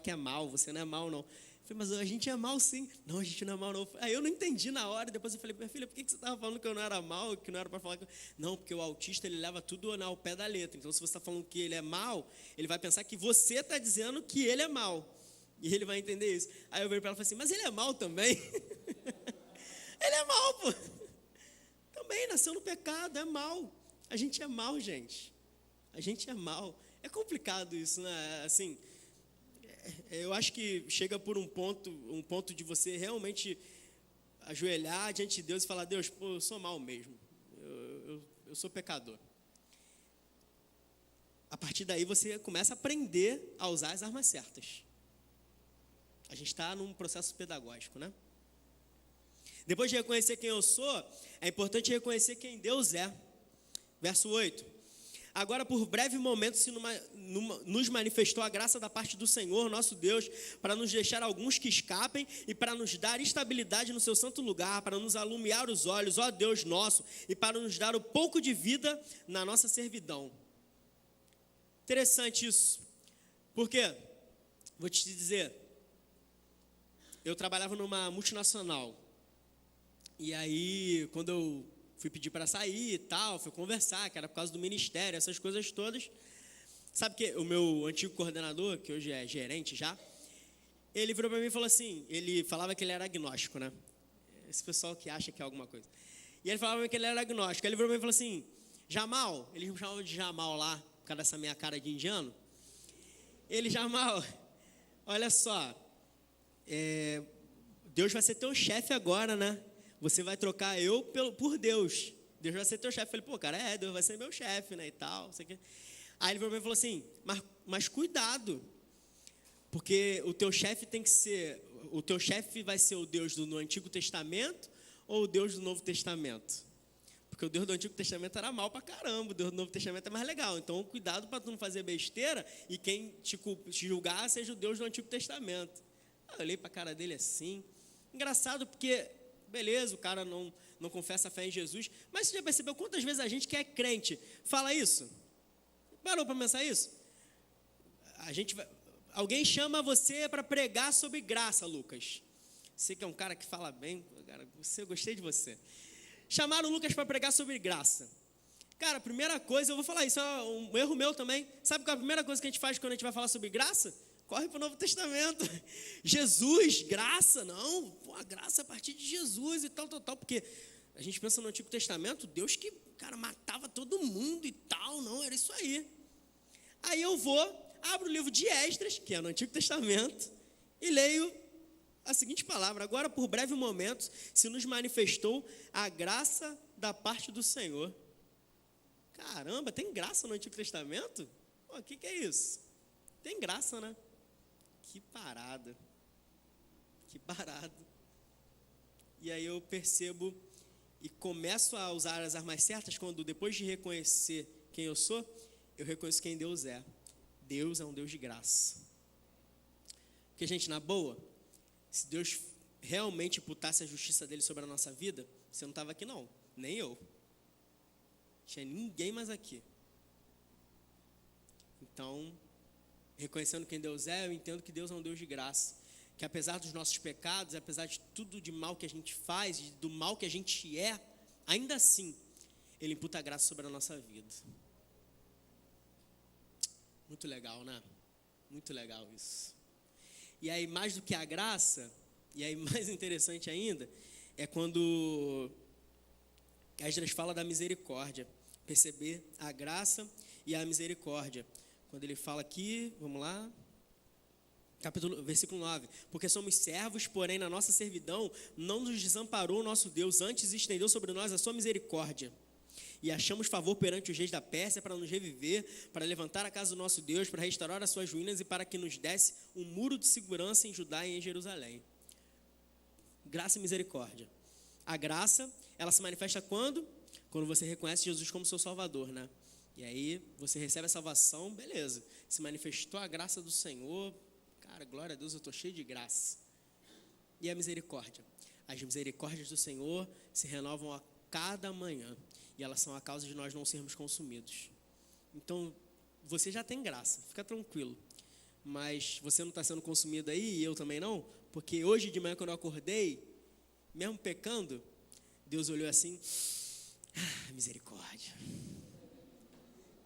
que é mal, você não é mal não. Eu falei, mas a gente é mal sim. Não, a gente não é mal não. Aí eu não entendi na hora, depois eu falei, minha filha, por que você estava falando que eu não era mal, que não era para falar que... Não, porque o autista, ele leva tudo ao pé da letra. Então, se você está falando que ele é mal, ele vai pensar que você está dizendo que ele é mal. E ele vai entender isso. Aí eu virei para ela e falei assim, mas ele é mal também? Ele é mal, pô. Também nasceu no pecado, é mal. A gente é mal, gente. A gente é mal. É complicado isso, né? Assim, eu acho que chega por um ponto de você realmente ajoelhar diante de Deus e falar, Deus, pô, eu sou mal mesmo. Eu sou pecador. A partir daí você começa a aprender a usar as armas certas. A gente está num processo pedagógico, né? Depois de reconhecer quem eu sou, é importante reconhecer quem Deus é. Verso 8. Agora, por breve momento, nos manifestou a graça da parte do Senhor, nosso Deus, para nos deixar alguns que escapem e para nos dar estabilidade no seu santo lugar, para nos alumiar os olhos, ó Deus nosso, e para nos dar o pouco de vida na nossa servidão. Interessante isso. Por quê? Vou te dizer, eu trabalhava numa multinacional. E aí, quando eu fui pedir para sair e tal, fui conversar, que era por causa do ministério, essas coisas todas. Sabe que o meu antigo coordenador, que hoje é gerente já, ele virou para mim e falou assim, ele falava que ele era agnóstico, né? Esse pessoal que acha que é alguma coisa. E ele falava que ele era agnóstico. Aí ele virou para mim e falou assim, Jamal, eles me chamavam de Jamal lá, por causa dessa minha cara de indiano. Ele, Jamal, olha só, Deus vai ser teu chefe agora, né? Você vai trocar eu por Deus. Deus vai ser teu chefe. Eu falei, pô, cara, Deus vai ser meu chefe, né, e tal. Não sei o quê. Aí ele falou assim, mas cuidado, porque o teu chefe tem que ser, o teu chefe vai ser o Deus do Antigo Testamento ou o Deus do Novo Testamento? Porque o Deus do Antigo Testamento era mal pra caramba, o Deus do Novo Testamento é mais legal. Então, cuidado para tu não fazer besteira e quem te julgar seja o Deus do Antigo Testamento. Eu olhei pra cara dele assim, engraçado porque... Beleza, o cara não confessa a fé em Jesus. Mas você já percebeu quantas vezes a gente que é crente fala isso? Parou para pensar isso? Alguém chama você para pregar sobre graça, Lucas. Você que é um cara que fala bem, cara, eu gostei de você. Chamaram o Lucas para pregar sobre graça. Cara, a primeira coisa, eu vou falar isso, é um erro meu também. Sabe qual é a primeira coisa que a gente faz quando a gente vai falar sobre graça? Corre para o Novo Testamento. Jesus, graça, não. Pô, a graça é a partir de Jesus e tal. Porque a gente pensa no Antigo Testamento, Deus que, cara, matava todo mundo e tal. Não, era isso aí. Aí eu abro o livro de Esdras, que é no Antigo Testamento, e leio a seguinte palavra. Agora, por breve momento, se nos manifestou a graça da parte do Senhor. Caramba, tem graça no Antigo Testamento? Pô, o que é isso? Tem graça, né? Que parada. E aí eu percebo e começo a usar as armas certas quando, depois de reconhecer quem eu sou, eu reconheço quem Deus é. Deus é um Deus de graça. Porque, gente, na boa, se Deus realmente imputasse a justiça dele sobre a nossa vida, você não estava aqui não, nem eu. Não tinha ninguém mais aqui. Então... reconhecendo quem Deus é, eu entendo que Deus é um Deus de graça. Que apesar dos nossos pecados, apesar de tudo de mal que a gente faz, do mal que a gente é, ainda assim, Ele imputa a graça sobre a nossa vida. Muito legal, né? Muito legal isso. E aí, mais do que a graça, e aí mais interessante ainda, é quando Esdras fala da misericórdia. Perceber a graça e a misericórdia. Quando ele fala aqui, vamos lá, versículo 9. Porque somos servos, porém na nossa servidão não nos desamparou o nosso Deus, antes estendeu sobre nós a sua misericórdia. E achamos favor perante os reis da Pérsia para nos reviver, para levantar a casa do nosso Deus, para restaurar as suas ruínas e para que nos desse um muro de segurança em Judá e em Jerusalém. Graça e misericórdia. A graça, ela se manifesta quando? Quando você reconhece Jesus como seu Salvador, né? E aí você recebe a salvação, beleza. Se manifestou a graça do Senhor, cara, glória a Deus, eu estou cheio de graça. E a misericórdia? As misericórdias do Senhor se renovam a cada manhã. E elas são a causa de nós não sermos consumidos. Então, você já tem graça, fica tranquilo. Mas você não está sendo consumido aí, e eu também não, Porque hoje de manhã, quando eu acordei, mesmo pecando, Deus olhou assim, misericórdia.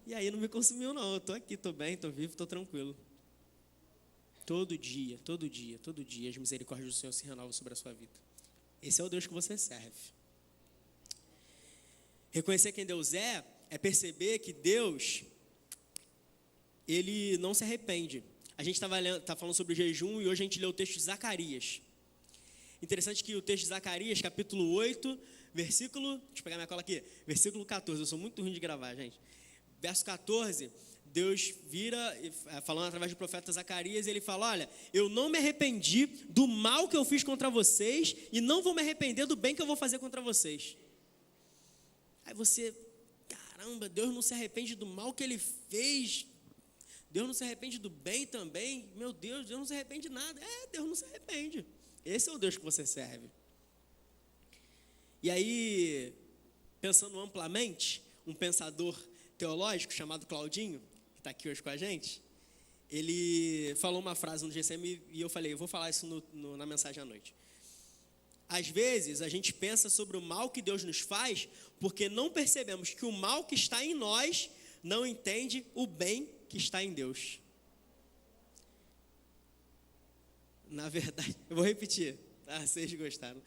E aí não me consumiu não, eu estou aqui, estou bem, estou vivo, estou tranquilo. Todo dia, as misericórdias do Senhor se renovam sobre a sua vida. Esse é o Deus que você serve. Reconhecer quem Deus é perceber que Deus, Ele não se arrepende. A gente está falando sobre jejum e hoje a gente leu o texto de Zacarias. Interessante que o texto de Zacarias, capítulo 8, versículo, deixa eu pegar minha cola aqui, versículo 14, eu sou muito ruim de gravar, gente. Verso 14, Deus vira, falando através do profeta Zacarias, ele fala, olha, eu não me arrependi do mal que eu fiz contra vocês e não vou me arrepender do bem que eu vou fazer contra vocês. Aí você, caramba, Deus não se arrepende do mal que Ele fez, Deus não se arrepende do bem também, meu Deus não se arrepende de nada. Deus não se arrepende. Esse é o Deus que você serve. E aí, pensando amplamente, um pensador teológico chamado Claudinho, que está aqui hoje com a gente, ele falou uma frase no GCM e eu falei, eu vou falar isso na mensagem à noite. Às vezes, a gente pensa sobre o mal que Deus nos faz porque não percebemos que o mal que está em nós não entende o bem que está em Deus. Na verdade, eu vou repetir, tá? Vocês gostaram.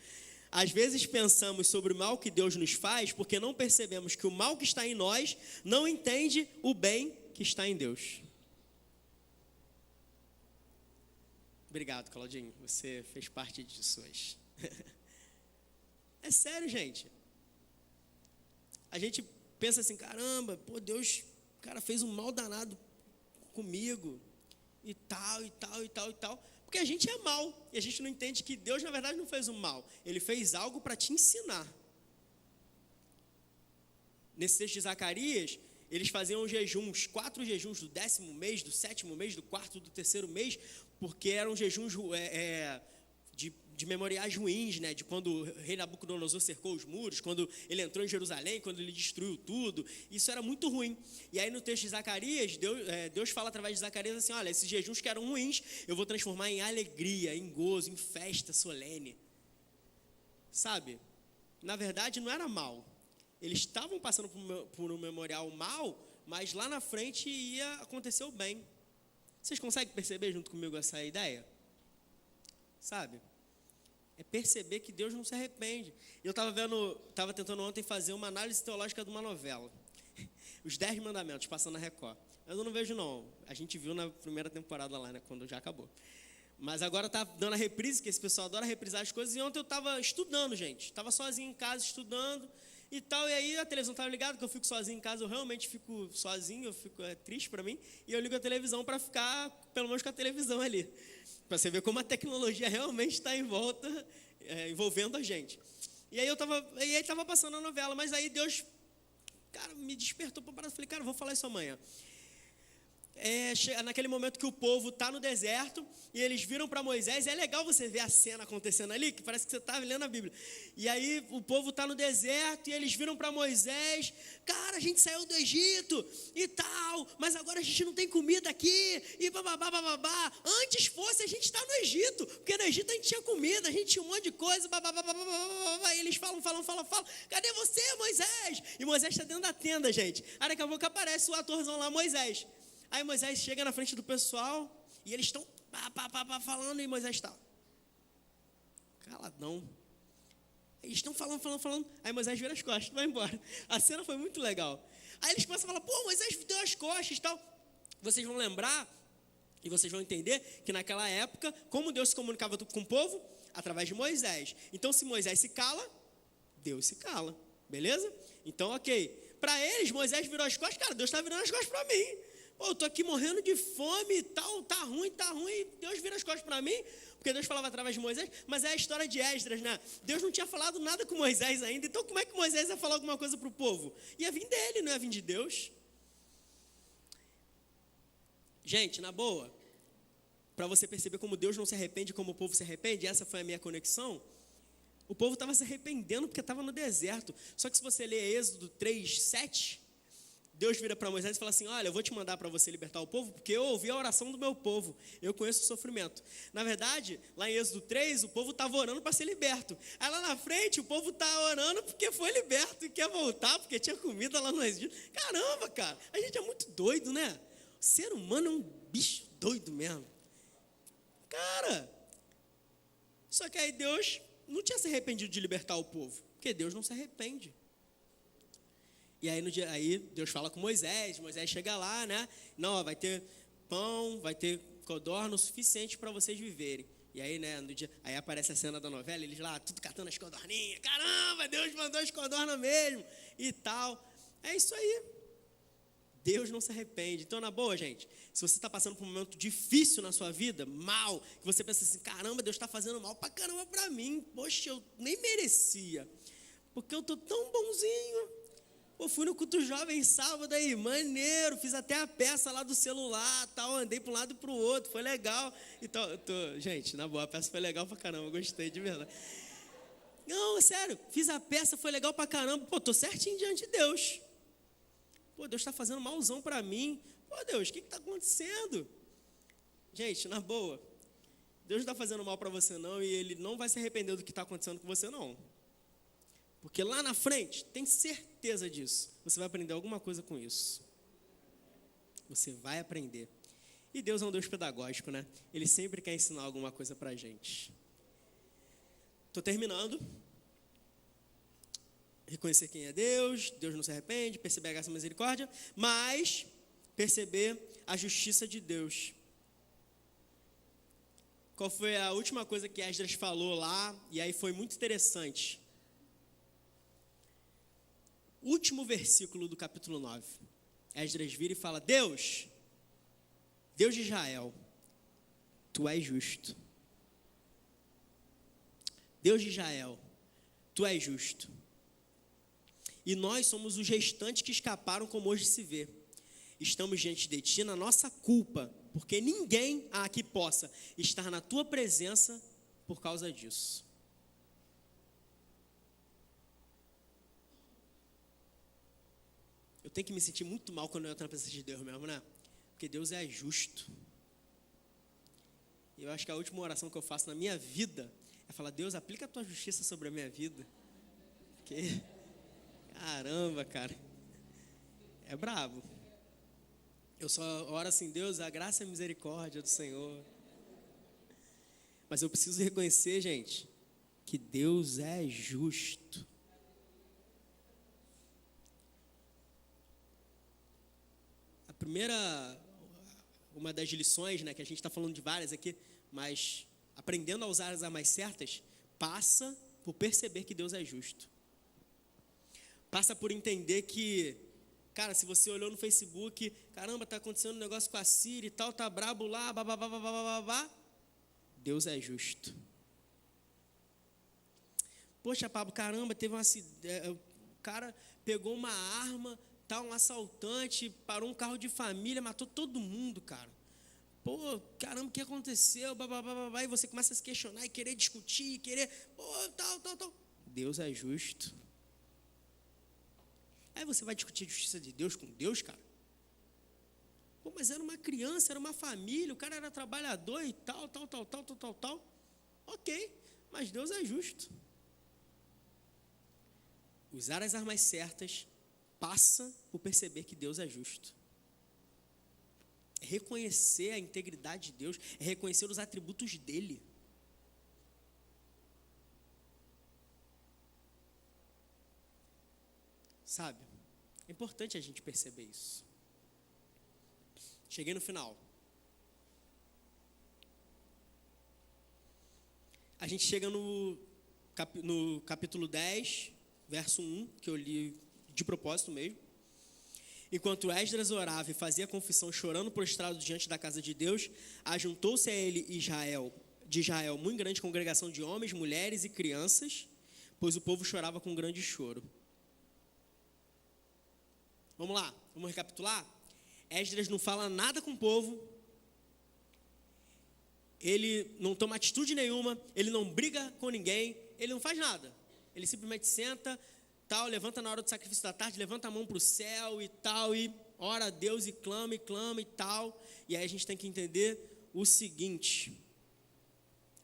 Às vezes pensamos sobre o mal que Deus nos faz porque não percebemos que o mal que está em nós não entende o bem que está em Deus. Obrigado, Claudinho, você fez parte disso hoje. É sério, gente. A gente pensa assim, caramba, pô, Deus, cara, fez um mal danado comigo e tal. Porque a gente é mal e a gente não entende que Deus, na verdade, não fez um mal. Ele fez algo para te ensinar. Nesse texto de Zacarias, eles faziam jejuns, 4 jejuns do 10º mês, do 7º mês, do 4º, do 3º mês, porque eram jejuns de memoriais ruins, né? De quando o rei Nabucodonosor cercou os muros, quando ele entrou em Jerusalém, quando ele destruiu tudo. Isso era muito ruim. E aí no texto de Zacarias, Deus fala através de Zacarias assim, olha, esses jejuns que eram ruins, eu vou transformar em alegria, em gozo, em festa solene. Sabe? Na verdade, não era mal. Eles estavam passando por um memorial mal, mas lá na frente ia acontecer o bem. Vocês conseguem perceber junto comigo essa ideia? Sabe? É perceber que Deus não se arrepende. Eu estava tentando ontem fazer uma análise teológica de uma novela. Os 10 mandamentos, passando na Record. Eu não vejo não. A gente viu na primeira temporada lá, né, quando já acabou. Mas agora está dando a reprise, que esse pessoal adora reprisar as coisas. E ontem eu estava estudando, gente. Estava sozinho em casa, estudando e tal. E aí a televisão estava ligada, que eu fico sozinho em casa. Eu realmente fico sozinho, é triste para mim. E eu ligo a televisão para ficar, pelo menos com a televisão ali. Para você ver como a tecnologia realmente está em volta, envolvendo a gente. E aí estava passando a novela, mas aí Deus, cara, me despertou para parar. Eu falei, cara, eu vou falar isso amanhã. Naquele momento que o povo está no deserto e eles viram para Moisés, é legal você ver a cena acontecendo ali, que parece que você está lendo a Bíblia. E aí o povo está no deserto e eles viram para Moisés, cara, a gente saiu do Egito e tal, mas agora a gente não tem comida aqui e bababá. Antes fosse a gente estar no Egito, porque no Egito a gente tinha comida, a gente tinha um monte de coisa, e eles falam, cadê você, Moisés? E Moisés está dentro da tenda, gente. Aí daqui a pouco aparece o atorzão lá, Moisés. Aí Moisés chega na frente do pessoal e eles estão falando e Moisés está caladão. Eles estão falando. Aí Moisés vira as costas, vai embora. A cena foi muito legal. Aí eles começam a falar, pô, Moisés deu as costas e tal. Vocês vão lembrar e vocês vão entender que naquela época, como Deus se comunicava com o povo? Através de Moisés. Então se Moisés se cala, Deus se cala. Beleza? Então ok. Para eles, Moisés virou as costas. Cara, Deus está virando as costas para mim. Pô, eu estou aqui morrendo de fome e tal, tá ruim, Deus vira as costas para mim, porque Deus falava através de Moisés, mas é a história de Esdras, né? Deus não tinha falado nada com Moisés ainda, então como é que Moisés ia falar alguma coisa para o povo? Ia vir dele, não ia vir de Deus. Gente, na boa, para você perceber como Deus não se arrepende, como o povo se arrepende, essa foi a minha conexão. O povo estava se arrependendo porque estava no deserto, só que se você ler Êxodo 3:7, Deus vira para Moisés e fala assim, olha, eu vou te mandar para você libertar o povo, porque eu ouvi a oração do meu povo, eu conheço o sofrimento. Na verdade, lá em Êxodo 3, o povo estava orando para ser liberto. Aí lá na frente, o povo está orando porque foi liberto e quer voltar, porque tinha comida lá no Egito. Caramba, cara, a gente é muito doido, né? O ser humano é um bicho doido mesmo. Cara, só que aí Deus não tinha se arrependido de libertar o povo, porque Deus não se arrepende. E aí, aí Deus fala com Moisés chega lá, né? Não, ó, vai ter pão, vai ter codorna o suficiente para vocês viverem. E aí, né, aí aparece a cena da novela, eles lá, tudo catando as codorninhas. Caramba, Deus mandou as codornas mesmo e tal. É isso aí. Deus não se arrepende. Então, na boa, gente, se você está passando por um momento difícil na sua vida, mal, que você pensa assim, caramba, Deus está fazendo mal pra caramba para mim. Poxa, eu nem merecia. Porque eu tô tão bonzinho. Eu fui no culto jovem sábado aí, maneiro, fiz até a peça lá do celular, tal, andei para um lado e para o outro, foi legal. Então, gente, na boa, a peça foi legal pra caramba, gostei de verdade. Não, sério, fiz a peça, foi legal pra caramba, pô, tô certinho diante de Deus. Pô, Deus está fazendo malzão para mim. Pô, Deus, o que está acontecendo? Gente, na boa, Deus não está fazendo mal para você não, e Ele não vai se arrepender do que está acontecendo com você não. Porque lá na frente, tem certeza disso, você vai aprender alguma coisa com isso. Você vai aprender. E Deus é um Deus pedagógico, né? Ele sempre quer ensinar alguma coisa pra gente. Estou terminando. Reconhecer quem é Deus, Deus não se arrepende, perceber a graça e a misericórdia, mas perceber a justiça de Deus. Qual foi a última coisa que Esdras falou lá? E aí foi muito interessante. Último versículo do capítulo 9. Esdras vira e fala, Deus de Israel, Tu és justo. Deus de Israel, Tu és justo. E nós somos os restantes que escaparam, como hoje se vê. Estamos diante de Ti na nossa culpa, porque ninguém há que possa estar na Tua presença por causa disso. Eu tenho que me sentir muito mal quando eu entro na presença de Deus mesmo, né? Porque Deus é justo. E eu acho que a última oração que eu faço na minha vida é falar, Deus, aplica a Tua justiça sobre a minha vida. Porque, caramba, cara, é brabo. Eu só oro assim, Deus, a graça e a misericórdia do Senhor. Mas eu preciso reconhecer, gente, que Deus é justo. Uma das lições, né, que a gente está falando de várias aqui, mas aprendendo a usar as armas certas, passa por perceber que Deus é justo. Passa por entender que, cara, se você olhou no Facebook, caramba, está acontecendo um negócio com a Siri e tal, tá brabo lá, babá, Deus é justo. Poxa, Pablo, caramba, teve um acidente, o cara pegou uma arma, tá, um assaltante, parou um carro de família, matou todo mundo, cara. Pô, caramba, o que aconteceu? E você começa a se questionar e querer discutir, tal. Deus é justo. Aí você vai discutir a justiça de Deus com Deus, cara? Pô, mas era uma criança, era uma família, o cara era trabalhador e tal. Ok, mas Deus é justo. Usar as armas certas passa por perceber que Deus é justo. É reconhecer a integridade de Deus, é reconhecer os atributos dele. Sabe? É importante a gente perceber isso. Cheguei no final. A gente chega no capítulo 10, verso 1, que eu li de propósito mesmo. Enquanto Esdras orava e fazia confissão, chorando prostrado diante da casa de Deus, ajuntou-se a ele de Israel muito grande congregação de homens, mulheres e crianças, pois o povo chorava com grande choro. Vamos lá, vamos recapitular? Esdras não fala nada com o povo, ele não toma atitude nenhuma, ele não briga com ninguém, ele não faz nada. Ele simplesmente senta, tal, levanta na hora do sacrifício da tarde, levanta a mão para o céu e tal, e ora a Deus e clama e tal. E aí a gente tem que entender o seguinte: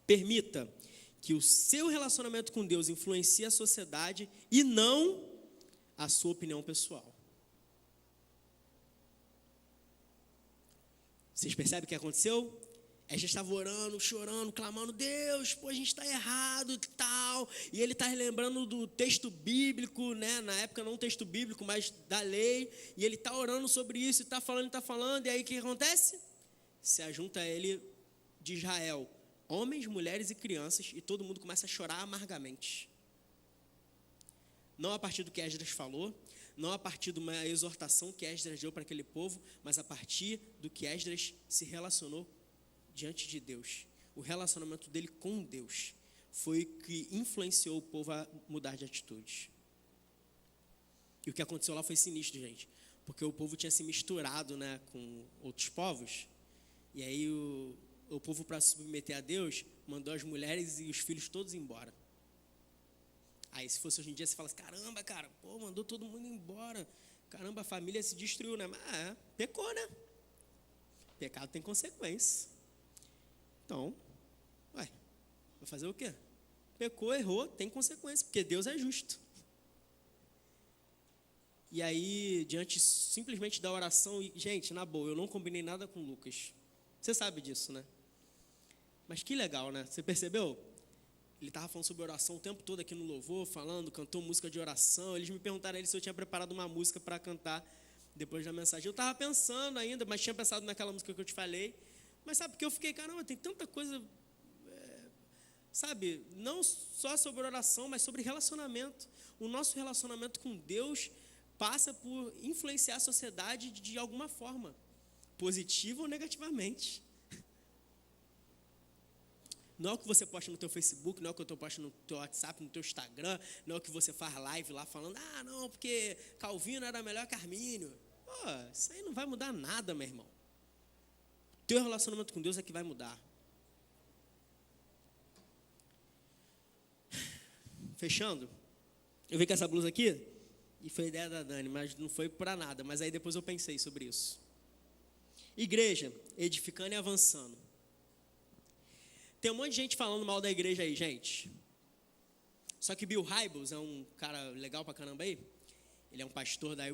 permita que o seu relacionamento com Deus influencie a sociedade e não a sua opinião pessoal. Vocês percebem o que aconteceu? A gente estava orando, chorando, clamando, Deus, pô, a gente está errado e tal. E ele está relembrando do texto bíblico, né? Na época não texto bíblico, mas da lei. E ele está orando sobre isso, está falando. E aí o que acontece? Se ajunta a ele de Israel, homens, mulheres e crianças, e todo mundo começa a chorar amargamente. Não a partir do que Esdras falou, não a partir de uma exortação que Esdras deu para aquele povo, mas a partir do que Esdras se relacionou diante de Deus. O relacionamento dele com Deus foi o que influenciou o povo a mudar de atitude. E o que aconteceu lá foi sinistro, gente, porque o povo tinha se misturado, né, com outros povos, e aí o povo, para se submeter a Deus, mandou as mulheres e os filhos todos embora. Aí se fosse hoje em dia, você fala assim, caramba, cara, pô, mandou todo mundo embora, caramba, a família se destruiu, né? Mas pecou, né? Pecado tem consequência. Então, vai fazer o quê? Pecou, errou, tem consequência, porque Deus é justo. E aí, diante simplesmente da oração, e, gente, na boa, eu não combinei nada com o Lucas. Você sabe disso, né? Mas que legal, né? Você percebeu? Ele estava falando sobre oração o tempo todo aqui no louvor, cantou música de oração. Eles me perguntaram a ele se eu tinha preparado uma música para cantar depois da mensagem. Eu estava pensando ainda, mas tinha pensado naquela música que eu te falei. Mas sabe, porque eu fiquei, caramba, tem tanta coisa, sabe, não só sobre oração, mas sobre relacionamento. O nosso relacionamento com Deus passa por influenciar a sociedade de alguma forma, positiva ou negativamente. Não é o que você posta no teu Facebook, não é o que tu posta no teu WhatsApp, no teu Instagram, não é o que você faz live lá falando, não, porque Calvino era melhor que Armínio. Pô, isso aí não vai mudar nada, meu irmão. Teu relacionamento com Deus é que vai mudar. Fechando, eu vi com essa blusa aqui, e foi ideia da Dani, mas não foi para nada, mas aí depois eu pensei sobre isso. Igreja, edificando e avançando. Tem um monte de gente falando mal da igreja aí, gente. Só que Bill Hybels é um cara legal pra caramba aí. Ele é um pastor da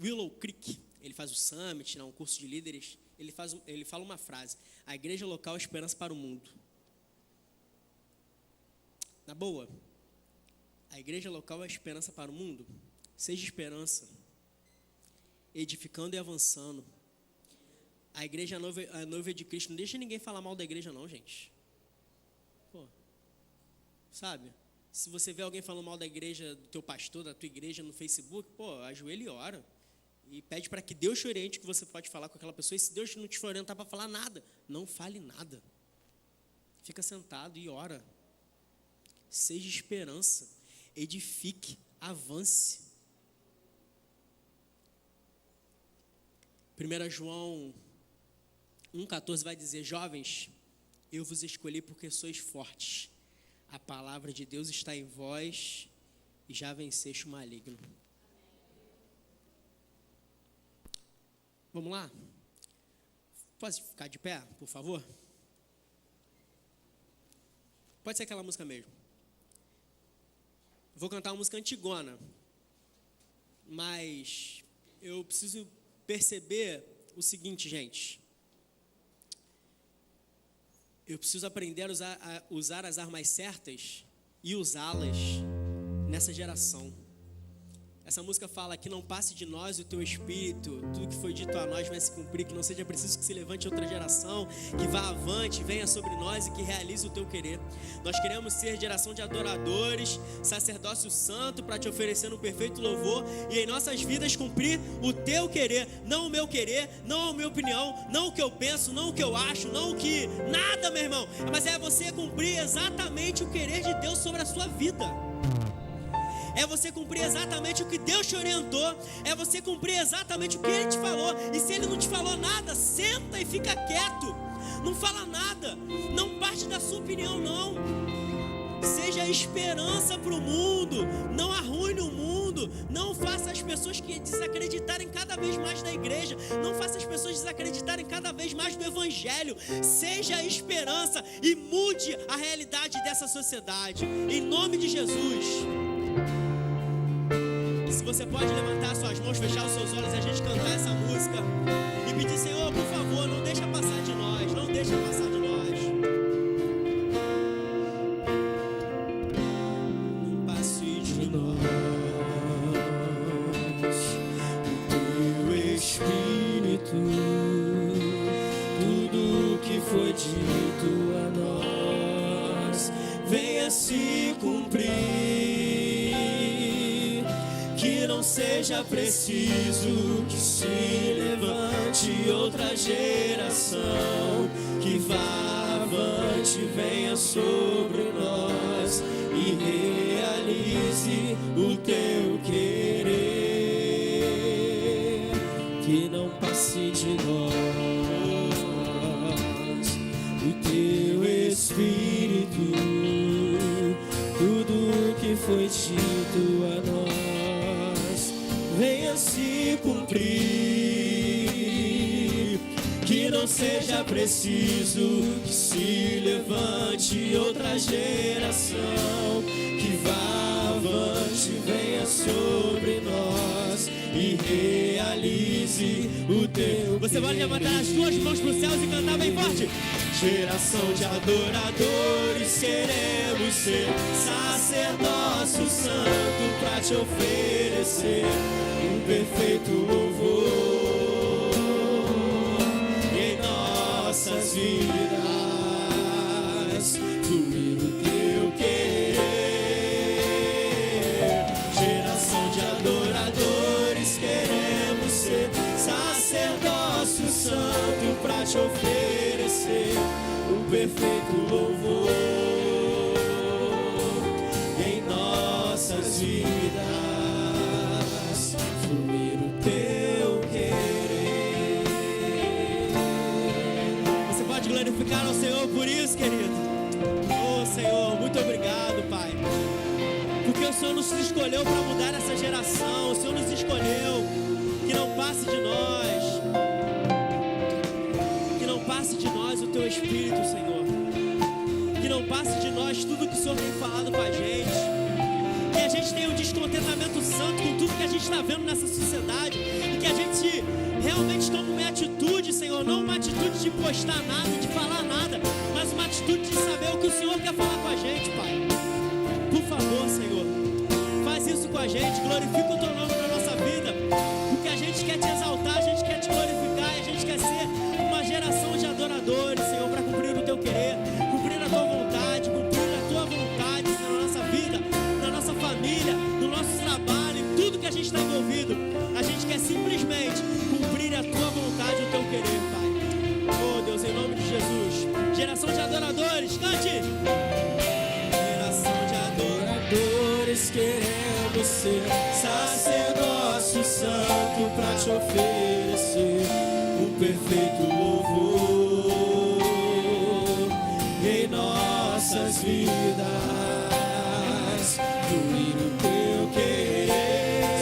Willow Creek. Ele faz o Summit, um curso de líderes. Ele fala uma frase: a igreja local é esperança para o mundo. Na boa, a igreja local é esperança para o mundo. Seja esperança, edificando e avançando. A igreja a noiva de Cristo. Não deixa ninguém falar mal da igreja não, gente. Pô, sabe? Se você vê alguém falando mal da igreja, do teu pastor, da tua igreja no Facebook, pô, ajoelha e ora. E pede para que Deus te oriente o que você pode falar com aquela pessoa. E se Deus não te orientar para falar nada, não fale nada. Fica sentado e ora. Seja esperança. Edifique. Avance. 1 João 1,14 vai dizer: jovens, eu vos escolhi porque sois fortes. A palavra de Deus está em vós e já venceste o maligno. Vamos lá? Pode ficar de pé, por favor? Pode ser aquela música mesmo. Vou cantar uma música antigona, mas eu preciso perceber o seguinte, gente. Eu preciso aprender a usar as armas certas e usá-las nessa geração. Essa música fala que não passe de nós o teu espírito, tudo que foi dito a nós vai se cumprir, que não seja preciso que se levante outra geração, que vá avante, venha sobre nós e que realize o teu querer. Nós queremos ser geração de adoradores, sacerdócio santo, para te oferecer um perfeito louvor e em nossas vidas cumprir o teu querer, não o meu querer, não a minha opinião, não o que eu penso, não o que eu acho, não o que nada, meu irmão, mas é você cumprir exatamente o querer de Deus sobre a sua vida. É você cumprir exatamente o que Deus te orientou. É você cumprir exatamente o que Ele te falou. E se Ele não te falou nada, senta e fica quieto. Não fala nada. Não parte da sua opinião, não. Seja esperança para o mundo. Não arruine o mundo. Não faça as pessoas que desacreditarem cada vez mais da igreja. Não faça as pessoas desacreditarem cada vez mais do evangelho. Seja esperança e mude a realidade dessa sociedade. Em nome de Jesus. E se você pode levantar suas mãos, fechar os seus olhos e a gente cantar essa música e pedir: Senhor, por favor, não deixa passar de nós. Não deixa passar de nós. Foi dito a nós, venha se cumprir, que não seja preciso que se levante outra geração, que vá avante, venha sobre nós e realize o teu querer, que não passe de nós o teu Espírito, tudo que foi dito a nós, venha se cumprir, que não seja preciso que se levante outra geração, que vá avante, venha sobre nós e realize o teu. Você pode levantar as duas mãos para os céus e cantar bem forte. Geração de adoradores, queremos ser sacerdócio santo pra te oferecer um perfeito louvor em nossas vidas, fluir o teu querer. Geração de adoradores, queremos ser sacerdócio santo pra te oferecer um perfeito louvor em nossas vidas, fluir o teu querer. Você pode glorificar ao Senhor por isso, querido? Oh, Senhor, muito obrigado, Pai, porque o Senhor nos escolheu para mudar essa geração. O Senhor nos escolheu. Que não passe de nós, que não passe de nós o teu Espírito, Senhor, que não passe de nós tudo que o Senhor tem falado com a gente, que a gente tenha um descontentamento santo com tudo que a gente está vendo nessa sociedade, e que a gente realmente tome uma atitude, Senhor, não uma atitude de postar nada, de falar nada, mas uma atitude de saber o que o Senhor quer falar com a gente, Pai. Por favor, Senhor, faz isso com a gente, glorifica o teu nome na nossa vida, porque a gente quer te exaltar, a gente quer te glorificar, a gente quer ser uma geração de adoradores, Senhor, para cumprir o teu querer, cumprir a tua vontade, Senhor, na nossa vida, na nossa família, no nosso trabalho, em tudo que a gente está envolvido. A gente quer simplesmente cumprir a tua vontade, o teu querer, Pai. Oh, Deus, em nome de Jesus. Geração de adoradores, cante! Geração de adoradores, queremos ser sacerdócio santo pra te oferecer um perfeito louvor em nossas vidas, fluir o teu querer.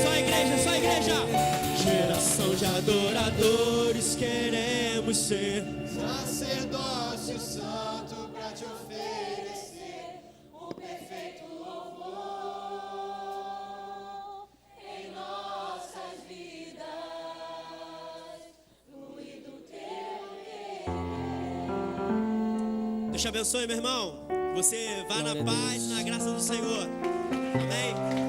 Só igreja! Geração de adoradores, queremos ser sacerdócio santo pra te oferecer um perfeito louvor em nossas vidas, fluir do teu querer. Deus te abençoe, meu irmão. Você vá na paz, na graça do Senhor. Amém?